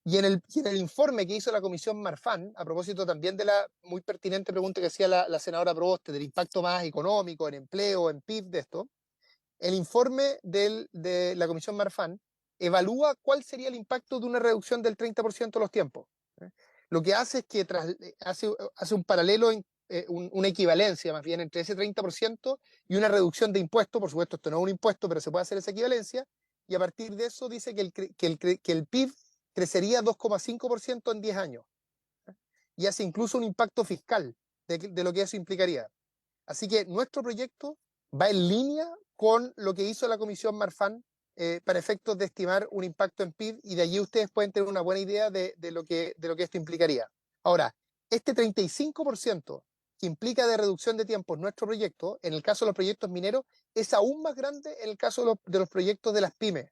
Y en el informe que hizo la Comisión Marfan, a propósito también de la muy pertinente pregunta que hacía la senadora Proboste del impacto más económico, en empleo, en PIB de esto, el informe de la Comisión Marfan evalúa cuál sería el impacto de una reducción del 30% de los tiempos. Lo que hace es que hace un paralelo, una equivalencia más bien entre ese 30% y una reducción de impuestos. Por supuesto, esto no es un impuesto, pero se puede hacer esa equivalencia, y a partir de eso dice que el PIB crecería 2,5% en 10 años, y hace incluso un impacto fiscal de lo que eso implicaría. Así que nuestro proyecto va en línea con lo que hizo la Comisión Marfan para efectos de estimar un impacto en PIB, y de allí ustedes pueden tener una buena idea de lo que esto implicaría. Ahora, este 35% que implica de reducción de tiempo en nuestro proyecto, en el caso de los proyectos mineros, es aún más grande en el caso de los proyectos de las pymes.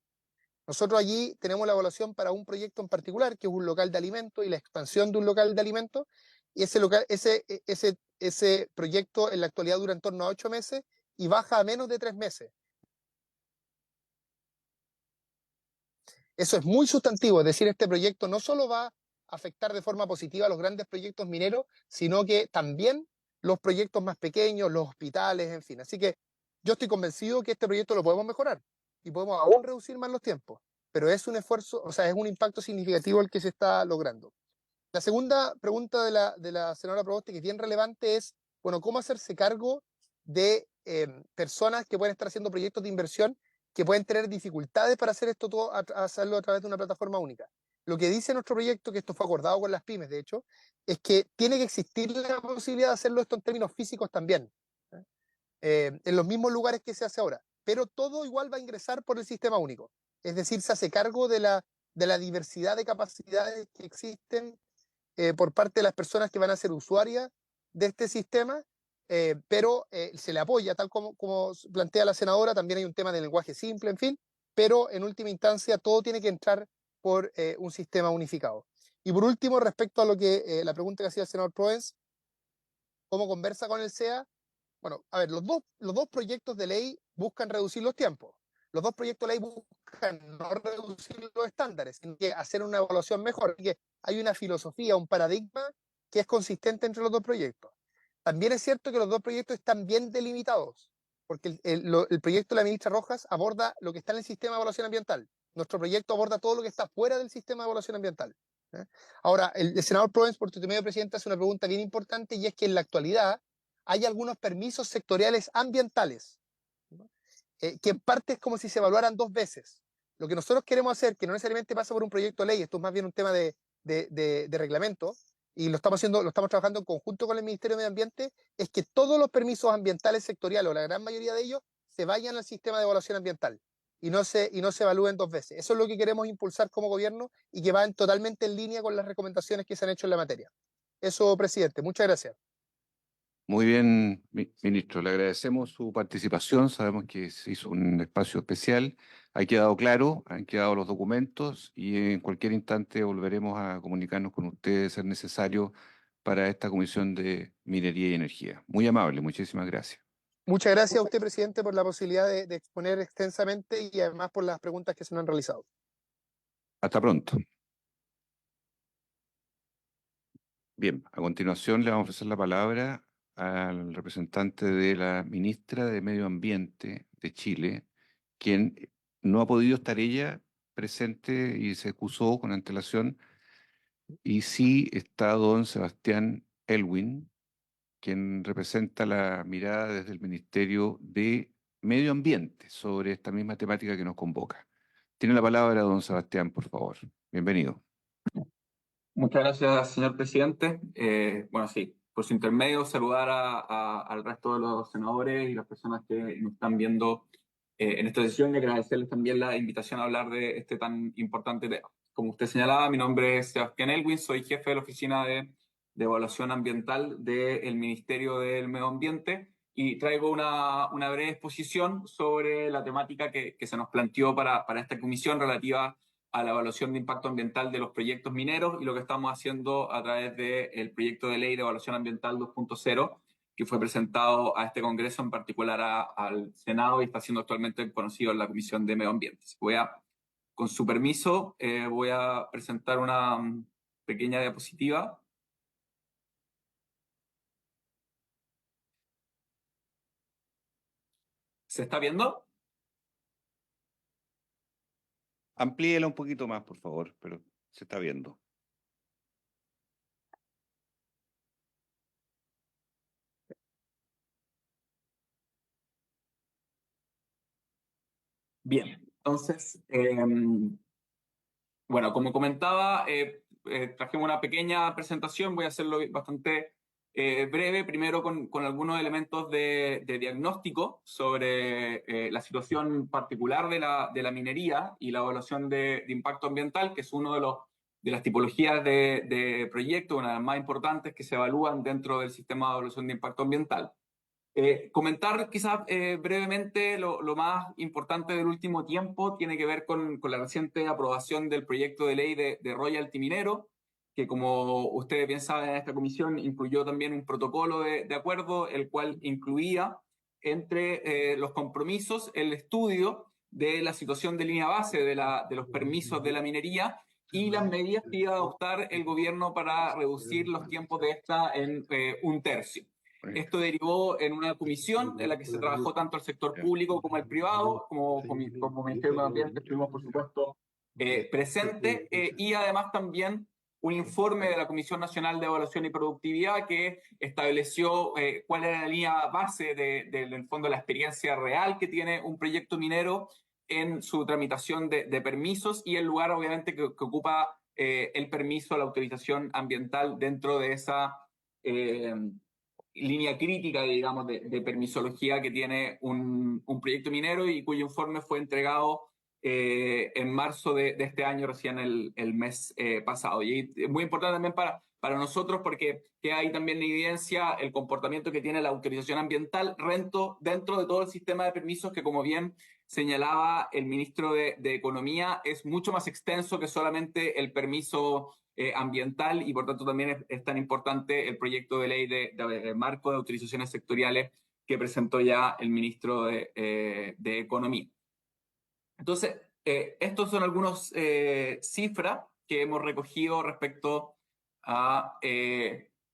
Nosotros allí tenemos la evaluación para un proyecto en particular, que es un local de alimentos y la expansión de un local de alimentos, y ese proyecto en la actualidad dura en torno a 8 meses y baja a menos de 3 meses. Eso es muy sustantivo, es decir, este proyecto no solo va a afectar de forma positiva a los grandes proyectos mineros, sino que también los proyectos más pequeños, los hospitales, en fin. Así que yo estoy convencido que este proyecto lo podemos mejorar y podemos aún reducir más los tiempos, pero es un esfuerzo, o sea, es un impacto significativo el que se está logrando. La segunda pregunta de la senadora Proboste, que es bien relevante, es, bueno, ¿cómo hacerse cargo de personas que pueden estar haciendo proyectos de inversión que pueden tener dificultades para hacer esto todo, hacerlo a través de una plataforma única? Lo que dice nuestro proyecto, que esto fue acordado con las pymes, de hecho, es que tiene que existir la posibilidad de hacerlo esto en términos físicos también, en los mismos lugares que se hace ahora, pero todo igual va a ingresar por el sistema único. Es decir, se hace cargo de la diversidad de capacidades que existen por parte de las personas que van a ser usuarias de este sistema, pero se le apoya, tal como plantea la senadora. También hay un tema de lenguaje simple, en fin, pero en última instancia todo tiene que entrar por un sistema unificado. Y por último, respecto a lo que la pregunta que hacía el senador Proens, ¿cómo conversa con el SEA? Bueno, a ver, los dos proyectos de ley buscan reducir los tiempos. Los dos proyectos de ley buscan no reducir los estándares, sino que hacer una evaluación mejor. Así que hay una filosofía, un paradigma que es consistente entre los dos proyectos. También es cierto que los dos proyectos están bien delimitados, porque el proyecto de la ministra Rojas aborda lo que está en el sistema de evaluación ambiental. Nuestro proyecto aborda todo lo que está fuera del sistema de evaluación ambiental. Ahora, el senador Proens, por tu medio, presidente, hace una pregunta bien importante, y es que en la actualidad hay algunos permisos sectoriales ambientales, ¿no? Que en parte es como si se evaluaran 2 veces. Lo que nosotros queremos hacer, que no necesariamente pasa por un proyecto de ley, esto es más bien un tema de reglamento, y lo estamos trabajando en conjunto con el Ministerio de Medio Ambiente, es que todos los permisos ambientales sectoriales, o la gran mayoría de ellos, se vayan al sistema de evaluación ambiental y no se evalúen 2 veces. Eso es lo que queremos impulsar como gobierno y que va totalmente en línea con las recomendaciones que se han hecho en la materia. Eso, presidente. Muchas gracias. Muy bien, ministro, le agradecemos su participación. Sabemos que se hizo un espacio especial. Ha quedado claro, han quedado los documentos y en cualquier instante volveremos a comunicarnos con ustedes, si es necesario, para esta Comisión de Minería y Energía. Muy amable, muchísimas gracias. Muchas gracias a usted, presidente, por la posibilidad de exponer extensamente y además por las preguntas que se nos han realizado. Hasta pronto. Bien, a continuación le vamos a ofrecer la palabra al representante de la ministra de Medio Ambiente de Chile, quien no ha podido estar ella presente y se excusó con antelación, y sí está don Sebastián Elwin, quien representa la mirada desde el Ministerio de Medio Ambiente sobre esta misma temática que nos convoca. Tiene la palabra don Sebastián, por favor. Bienvenido. Muchas gracias, señor presidente. Bueno, sí, por su intermedio, saludar al resto de los senadores y las personas que nos están viendo en esta sesión y agradecerles también la invitación a hablar de este tan importante tema. Como usted señalaba, mi nombre es Sebastián Elwin, soy jefe de la Oficina de Evaluación Ambiental del Ministerio del Medio Ambiente y traigo una breve exposición sobre la temática que se nos planteó para esta comisión relativa a la evaluación de impacto ambiental de los proyectos mineros y lo que estamos haciendo a través del proyecto de ley de evaluación ambiental 2.0, que fue presentado a este Congreso, en particular al Senado, y está siendo actualmente conocido en la Comisión de Medio Ambiente. Con su permiso, voy a presentar una pequeña diapositiva. ¿Se está viendo? Amplíela un poquito más, por favor, pero se está viendo. Bien, entonces, bueno, como comentaba, trajimos una pequeña presentación, voy a hacerlo bastante breve, primero con algunos elementos de diagnóstico sobre la situación particular de la minería y la evaluación de impacto ambiental, que es uno de las tipologías de proyectos, una de las más importantes que se evalúan dentro del sistema de evaluación de impacto ambiental. Comentar quizás brevemente lo más importante del último tiempo tiene que ver con la reciente aprobación del proyecto de ley de royalty minero, que como ustedes bien saben en esta comisión incluyó también un protocolo de acuerdo, el cual incluía entre los compromisos el estudio de la situación de línea base de los permisos de la minería y las medidas que iba a adoptar el gobierno para reducir los tiempos de esta en un tercio. Esto derivó en una comisión en la que se trabajó tanto el sector público como el privado, como Ministerio de Medio Ambiente estuvimos, por supuesto, presentes, y además también un informe de la Comisión Nacional de Evaluación y Productividad que estableció cuál era la línea base en el fondo, la experiencia real que tiene un proyecto minero en su tramitación de permisos y el lugar, obviamente, que ocupa el permiso, la autorización ambiental dentro de esa línea crítica, digamos, de permisología que tiene un proyecto minero y cuyo informe fue entregado en marzo de este año, recién el mes pasado. Y es muy importante también para nosotros porque queda ahí también en evidencia el comportamiento que tiene la autorización ambiental dentro de todo el sistema de permisos que, como bien señalaba el ministro de Economía, es mucho más extenso que solamente el permiso ambiental y por tanto también es tan importante el proyecto de ley de marco de autorizaciones sectoriales que presentó ya el ministro de Economía. Entonces, estos son algunas cifras que hemos recogido respecto a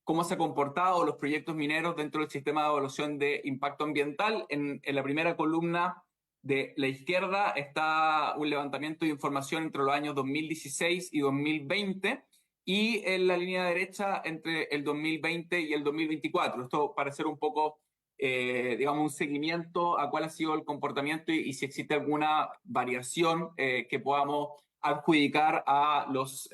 cómo se han comportado los proyectos mineros dentro del sistema de evaluación de impacto ambiental. En la primera columna de la izquierda está un levantamiento de información entre los años 2016 y 2020, y en la línea derecha entre el 2020 y el 2024. Esto para hacer un poco, digamos, un seguimiento a cuál ha sido el comportamiento y si existe alguna variación que podamos adjudicar a los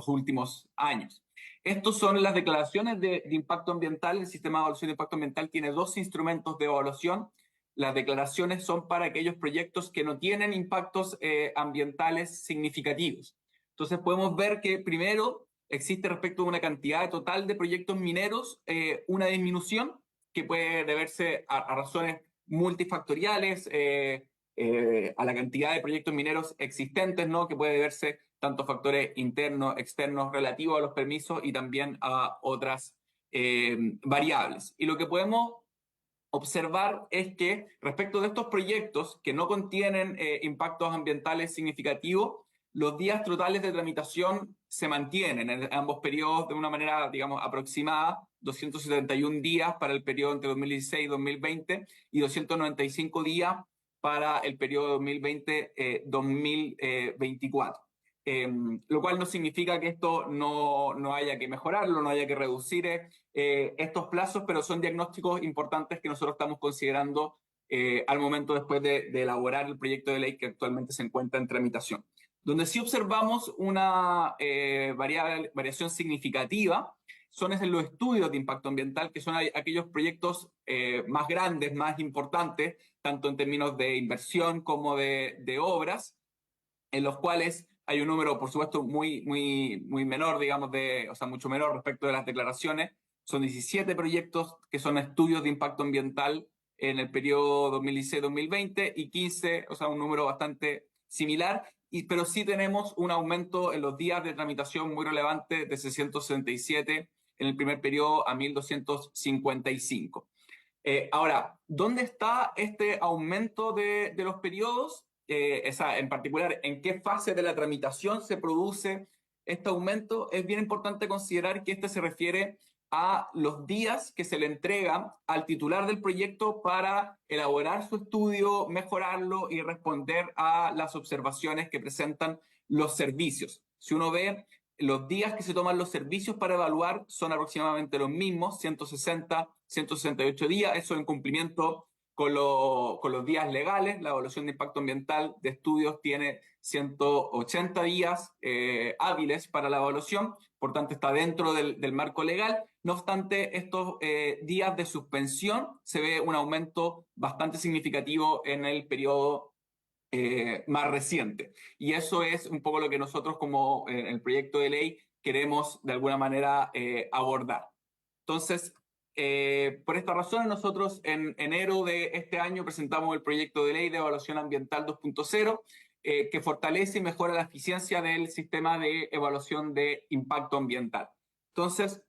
últimos años. Estos son las declaraciones de impacto ambiental. El sistema de evaluación de impacto ambiental tiene dos instrumentos de evaluación. Las declaraciones son para aquellos proyectos que no tienen impactos ambientales significativos. Entonces podemos ver que primero existe respecto a una cantidad total de proyectos mineros una disminución que puede deberse a razones multifactoriales, a la cantidad de proyectos mineros existentes, ¿no? Que puede deberse tanto a factores internos, externos, relativos a los permisos y también a otras variables. Y lo que podemos observar es que respecto de estos proyectos que no contienen impactos ambientales significativos, los días totales de tramitación se mantienen en ambos periodos de una manera, digamos, aproximada, 271 días para el periodo entre 2016 y 2020 y 295 días para el periodo 2020-2024. Lo cual no significa que esto no haya que mejorarlo, no haya que reducir estos plazos, pero son diagnósticos importantes que nosotros estamos considerando al momento después de elaborar el proyecto de ley que actualmente se encuentra en tramitación. Donde sí observamos una variación significativa son en los estudios de impacto ambiental, que son aquellos proyectos más grandes, más importantes, tanto en términos de inversión como de obras, en los cuales hay un número, por supuesto, muy menor, digamos, o sea, mucho menor respecto de las declaraciones. Son 17 proyectos que son estudios de impacto ambiental en el periodo 2016-2020 y 15, o sea, un número bastante similar, pero sí tenemos un aumento en los días de tramitación muy relevante de 667 en el primer periodo a 1.255. Ahora, ¿dónde está este aumento de los periodos? En particular, ¿en qué fase de la tramitación se produce este aumento? Es bien importante considerar que este se refiere a los días que se le entregan al titular del proyecto para elaborar su estudio, mejorarlo y responder a las observaciones que presentan los servicios. Si uno ve, los días que se toman los servicios para evaluar son aproximadamente los mismos, 160, 168 días, eso en cumplimiento con los días legales. La evaluación de impacto ambiental de estudios tiene 180 días hábiles para la evaluación, por tanto está dentro del marco legal. No obstante, estos días de suspensión se ve un aumento bastante significativo en el periodo más reciente. Y eso es un poco lo que nosotros como el proyecto de ley queremos de alguna manera abordar. Entonces, por esta razón, nosotros en enero de este año presentamos el proyecto de ley de evaluación ambiental 2.0, que fortalece y mejora la eficiencia del sistema de evaluación de impacto ambiental. Entonces,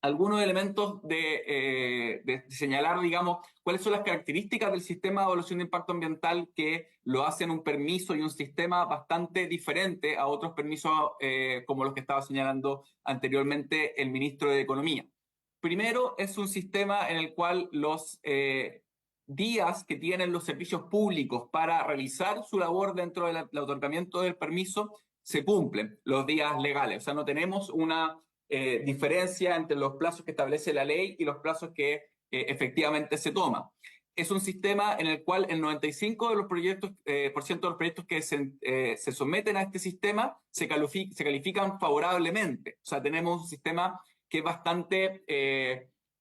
algunos elementos de señalar, digamos, cuáles son las características del sistema de evaluación de impacto ambiental que lo hacen un permiso y un sistema bastante diferente a otros permisos como los que estaba señalando anteriormente el ministro de Economía. Primero, es un sistema en el cual los días que tienen los servicios públicos para realizar su labor dentro del otorgamiento del permiso se cumplen, los días legales. O sea, no tenemos una diferencia entre los plazos que establece la ley y los plazos que efectivamente se toman. Es un sistema en el cual el 95% de los proyectos, por ciento de los proyectos que se someten a este sistema se califican favorablemente. O sea, tenemos un sistema que es bastante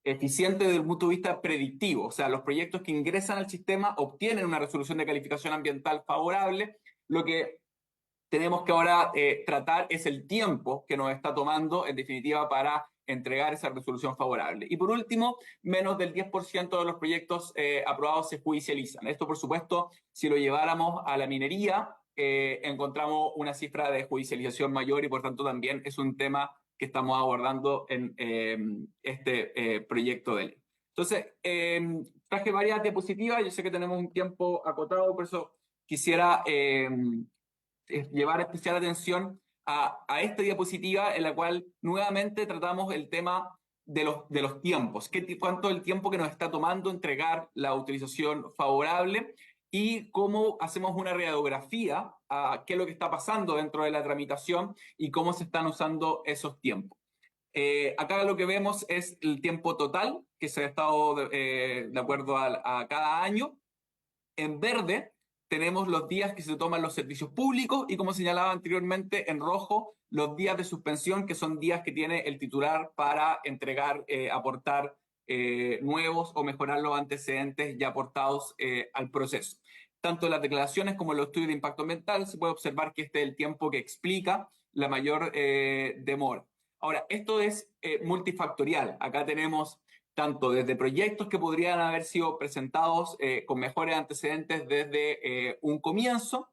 eficiente desde el punto de vista predictivo. O sea, los proyectos que ingresan al sistema obtienen una resolución de calificación ambiental favorable. Lo que tenemos que ahora tratar es el tiempo que nos está tomando, en definitiva, para entregar esa resolución favorable. Y por último, menos del 10% de los proyectos aprobados se judicializan. Esto, por supuesto, si lo lleváramos a la minería, encontramos una cifra de judicialización mayor y por tanto también es un tema que estamos abordando en este proyecto de ley. Entonces, traje varias diapositivas. Yo sé que tenemos un tiempo acotado, por eso quisiera llevar especial atención a esta diapositiva en la cual nuevamente tratamos el tema de los tiempos. ¿Cuánto es el tiempo que nos está tomando entregar la autorización favorable? Y cómo hacemos una radiografía a qué es lo que está pasando dentro de la tramitación y cómo se están usando esos tiempos. Acá lo que vemos es el tiempo total que se ha estado de acuerdo a cada año. En verde tenemos los días que se toman los servicios públicos y, como señalaba anteriormente, en rojo los días de suspensión, que son días que tiene el titular para entregar, aportar nuevos o mejorar los antecedentes ya aportados al proceso. Tanto en las declaraciones como en los estudios de impacto ambiental se puede observar que este es el tiempo que explica la mayor demora. Ahora, esto es multifactorial. Acá tenemos tanto desde proyectos que podrían haber sido presentados con mejores antecedentes desde un comienzo,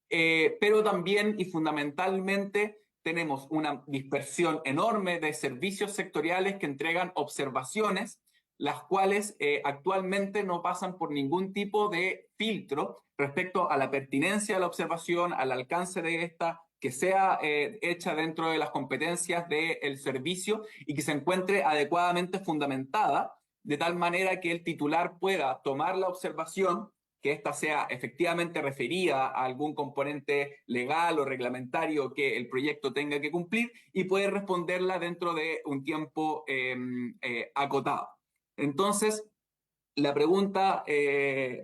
pero también y fundamentalmente tenemos una dispersión enorme de servicios sectoriales que entregan observaciones, las cuales actualmente no pasan por ningún tipo de filtro respecto a la pertinencia de la observación, al alcance de esta, que sea hecha dentro de las competencias del servicio y que se encuentre adecuadamente fundamentada, de tal manera que el titular pueda tomar la observación, que ésta sea efectivamente referida a algún componente legal o reglamentario que el proyecto tenga que cumplir y poder responderla dentro de un tiempo acotado. Entonces, la pregunta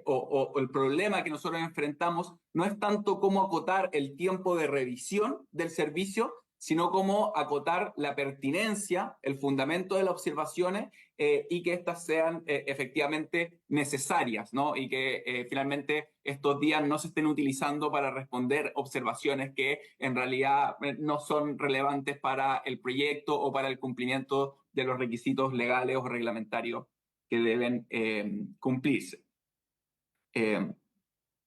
o el problema que nosotros enfrentamos no es tanto cómo acotar el tiempo de revisión del servicio, sino cómo acotar la pertinencia, el fundamento de las observaciones y que éstas sean efectivamente necesarias, ¿no? Y que finalmente estos días no se estén utilizando para responder observaciones que en realidad no son relevantes para el proyecto o para el cumplimiento de los requisitos legales o reglamentarios que deben cumplirse.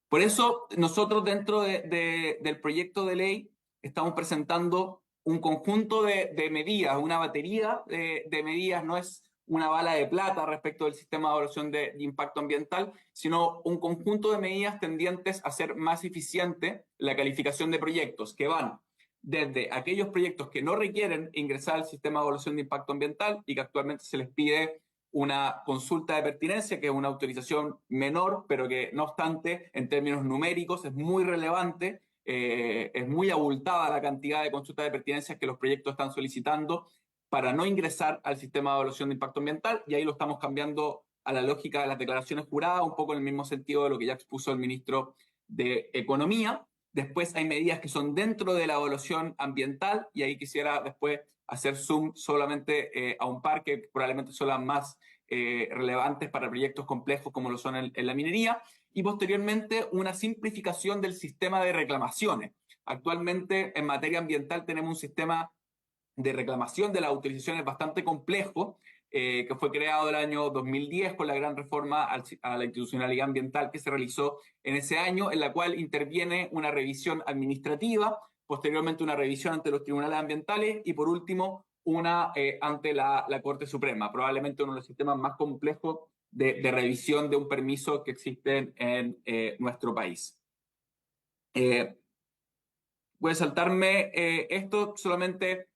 Por eso nosotros dentro del proyecto de ley estamos presentando un conjunto de medidas, una batería de medidas, no es una bala de plata respecto del sistema de evaluación de impacto ambiental, sino un conjunto de medidas tendientes a hacer más eficiente la calificación de proyectos, que van desde aquellos proyectos que no requieren ingresar al sistema de evaluación de impacto ambiental y que actualmente se les pide una consulta de pertinencia, que es una autorización menor, pero que no obstante, en términos numéricos, es muy relevante, es muy abultada la cantidad de consultas de pertinencia que los proyectos están solicitando para no ingresar al sistema de evaluación de impacto ambiental, y ahí lo estamos cambiando a la lógica de las declaraciones juradas, un poco en el mismo sentido de lo que ya expuso el ministro de Economía. Después hay medidas que son dentro de la evaluación ambiental, y ahí quisiera después hacer zoom solamente a un par que probablemente son las más relevantes para proyectos complejos como lo son en la minería, y posteriormente una simplificación del sistema de reclamaciones. Actualmente en materia ambiental tenemos un sistema de reclamación de las utilizaciones bastante complejo, que fue creado el año 2010 con la gran reforma a la institucionalidad ambiental que se realizó en ese año, en la cual interviene una revisión administrativa, posteriormente una revisión ante los tribunales ambientales y por último una ante la Corte Suprema, probablemente uno de los sistemas más complejos de revisión de un permiso que existen en nuestro país. Voy a saltarme esto, solamente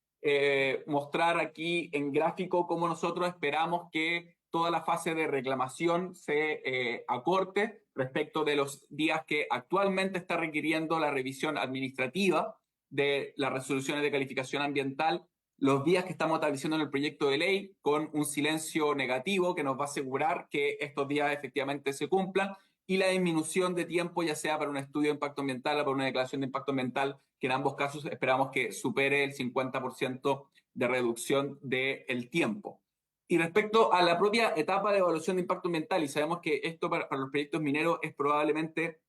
mostrar aquí en gráfico cómo nosotros esperamos que toda la fase de reclamación se acorte respecto de los días que actualmente está requiriendo la revisión administrativa de las resoluciones de calificación ambiental, los días que estamos estableciendo en el proyecto de ley con un silencio negativo que nos va a asegurar que estos días efectivamente se cumplan, y la disminución de tiempo, ya sea para un estudio de impacto ambiental o para una declaración de impacto ambiental, que en ambos casos esperamos que supere el 50% de reducción del tiempo. Y respecto a la propia etapa de evaluación de impacto ambiental, y sabemos que esto para los proyectos mineros es probablemente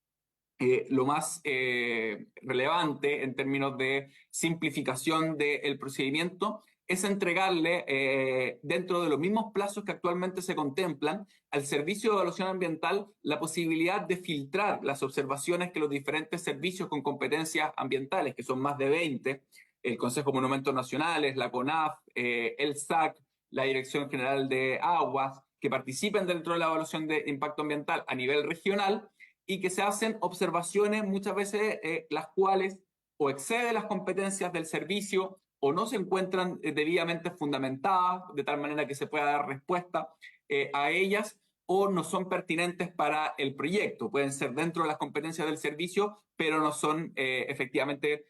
lo más relevante en términos de simplificación del procedimiento, es entregarle, dentro de los mismos plazos que actualmente se contemplan, al Servicio de Evaluación Ambiental la posibilidad de filtrar las observaciones que los diferentes servicios con competencias ambientales, que son más de 20, el Consejo de Monumentos Nacionales, la CONAF, el SAC, la Dirección General de Aguas, que participen dentro de la evaluación de impacto ambiental a nivel regional, y que se hacen observaciones muchas veces las cuales o exceden las competencias del servicio o no se encuentran debidamente fundamentadas, de tal manera que se pueda dar respuesta a ellas, o no son pertinentes para el proyecto. Pueden ser dentro de las competencias del servicio, pero no son efectivamente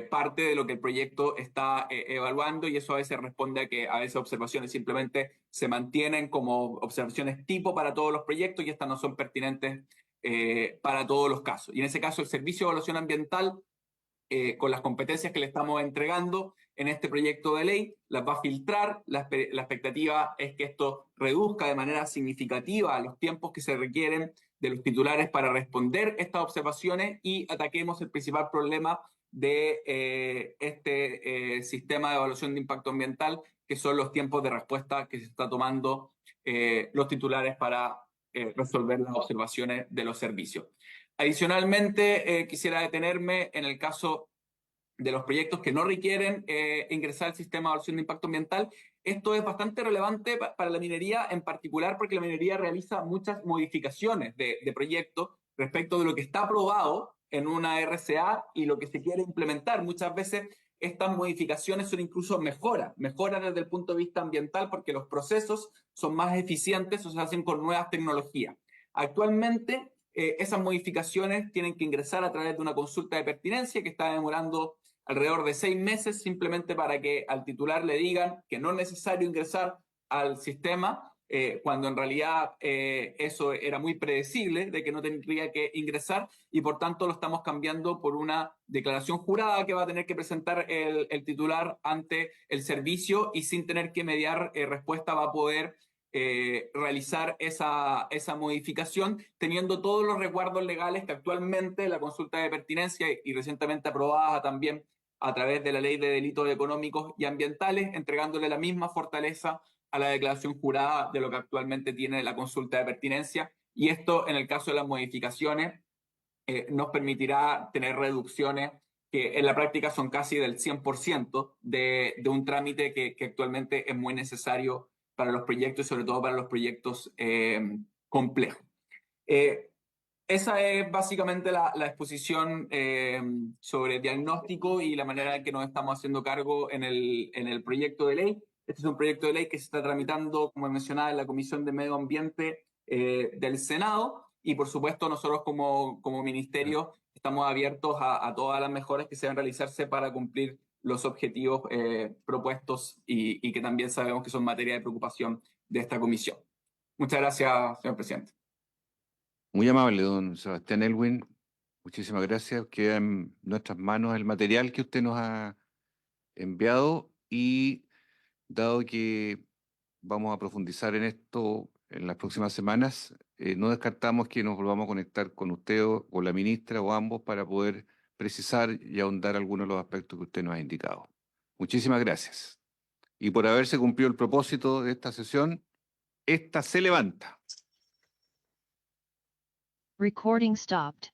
parte de lo que el proyecto está evaluando, y eso a veces responde a que a veces observaciones simplemente se mantienen como observaciones tipo para todos los proyectos y estas no son pertinentes para todos los casos. Y en ese caso el Servicio de Evaluación Ambiental, con las competencias que le estamos entregando en este proyecto de ley, las va a filtrar. La expectativa es que esto reduzca de manera significativa los tiempos que se requieren de los titulares para responder estas observaciones y ataquemos el principal problema de este sistema de evaluación de impacto ambiental, que son los tiempos de respuesta que se está tomando los titulares para resolver las observaciones de los servicios. Adicionalmente, quisiera detenerme en el caso de los proyectos que no requieren ingresar al sistema de evaluación de impacto ambiental. Esto es bastante relevante para la minería en particular porque la minería realiza muchas modificaciones de proyectos respecto de lo que está aprobado en una RCA y lo que se quiere implementar. Muchas veces estas modificaciones son incluso mejoras desde el punto de vista ambiental porque los procesos son más eficientes o se hacen con nuevas tecnologías. Actualmente, esas modificaciones tienen que ingresar a través de una consulta de pertinencia que está demorando alrededor de 6 meses simplemente para que al titular le digan que no es necesario ingresar al sistema, cuando en realidad eso era muy predecible de que no tendría que ingresar y por tanto lo estamos cambiando por una declaración jurada que va a tener que presentar el titular ante el servicio y sin tener que mediar respuesta va a poder realizar esa modificación teniendo todos los resguardos legales que actualmente la consulta de pertinencia y recientemente aprobada también a través de la Ley de Delitos Económicos y Ambientales, entregándole la misma fortaleza a la declaración jurada de lo que actualmente tiene la consulta de pertinencia. Y esto, en el caso de las modificaciones, nos permitirá tener reducciones que en la práctica son casi del 100% de un trámite que actualmente es muy necesario para los proyectos y sobre todo para los proyectos complejos. Esa es básicamente la exposición sobre diagnóstico y la manera en que nos estamos haciendo cargo en el proyecto de ley. Este es un proyecto de ley que se está tramitando, como mencionaba, en la Comisión de Medio Ambiente del Senado y, por supuesto, nosotros como ministerio estamos abiertos a todas las mejoras que se van a realizarse para cumplir los objetivos propuestos y que también sabemos que son materia de preocupación de esta comisión. Muchas gracias, señor presidente. Muy amable, don Sebastián Elwin. Muchísimas gracias. Queda en nuestras manos el material que usted nos ha enviado y dado que vamos a profundizar en esto en las próximas semanas, no descartamos que nos volvamos a conectar con usted o la ministra o ambos para poder precisar y ahondar algunos de los aspectos que usted nos ha indicado. Muchísimas gracias. Y por haberse cumplido el propósito de esta sesión, esta se levanta. Recording stopped.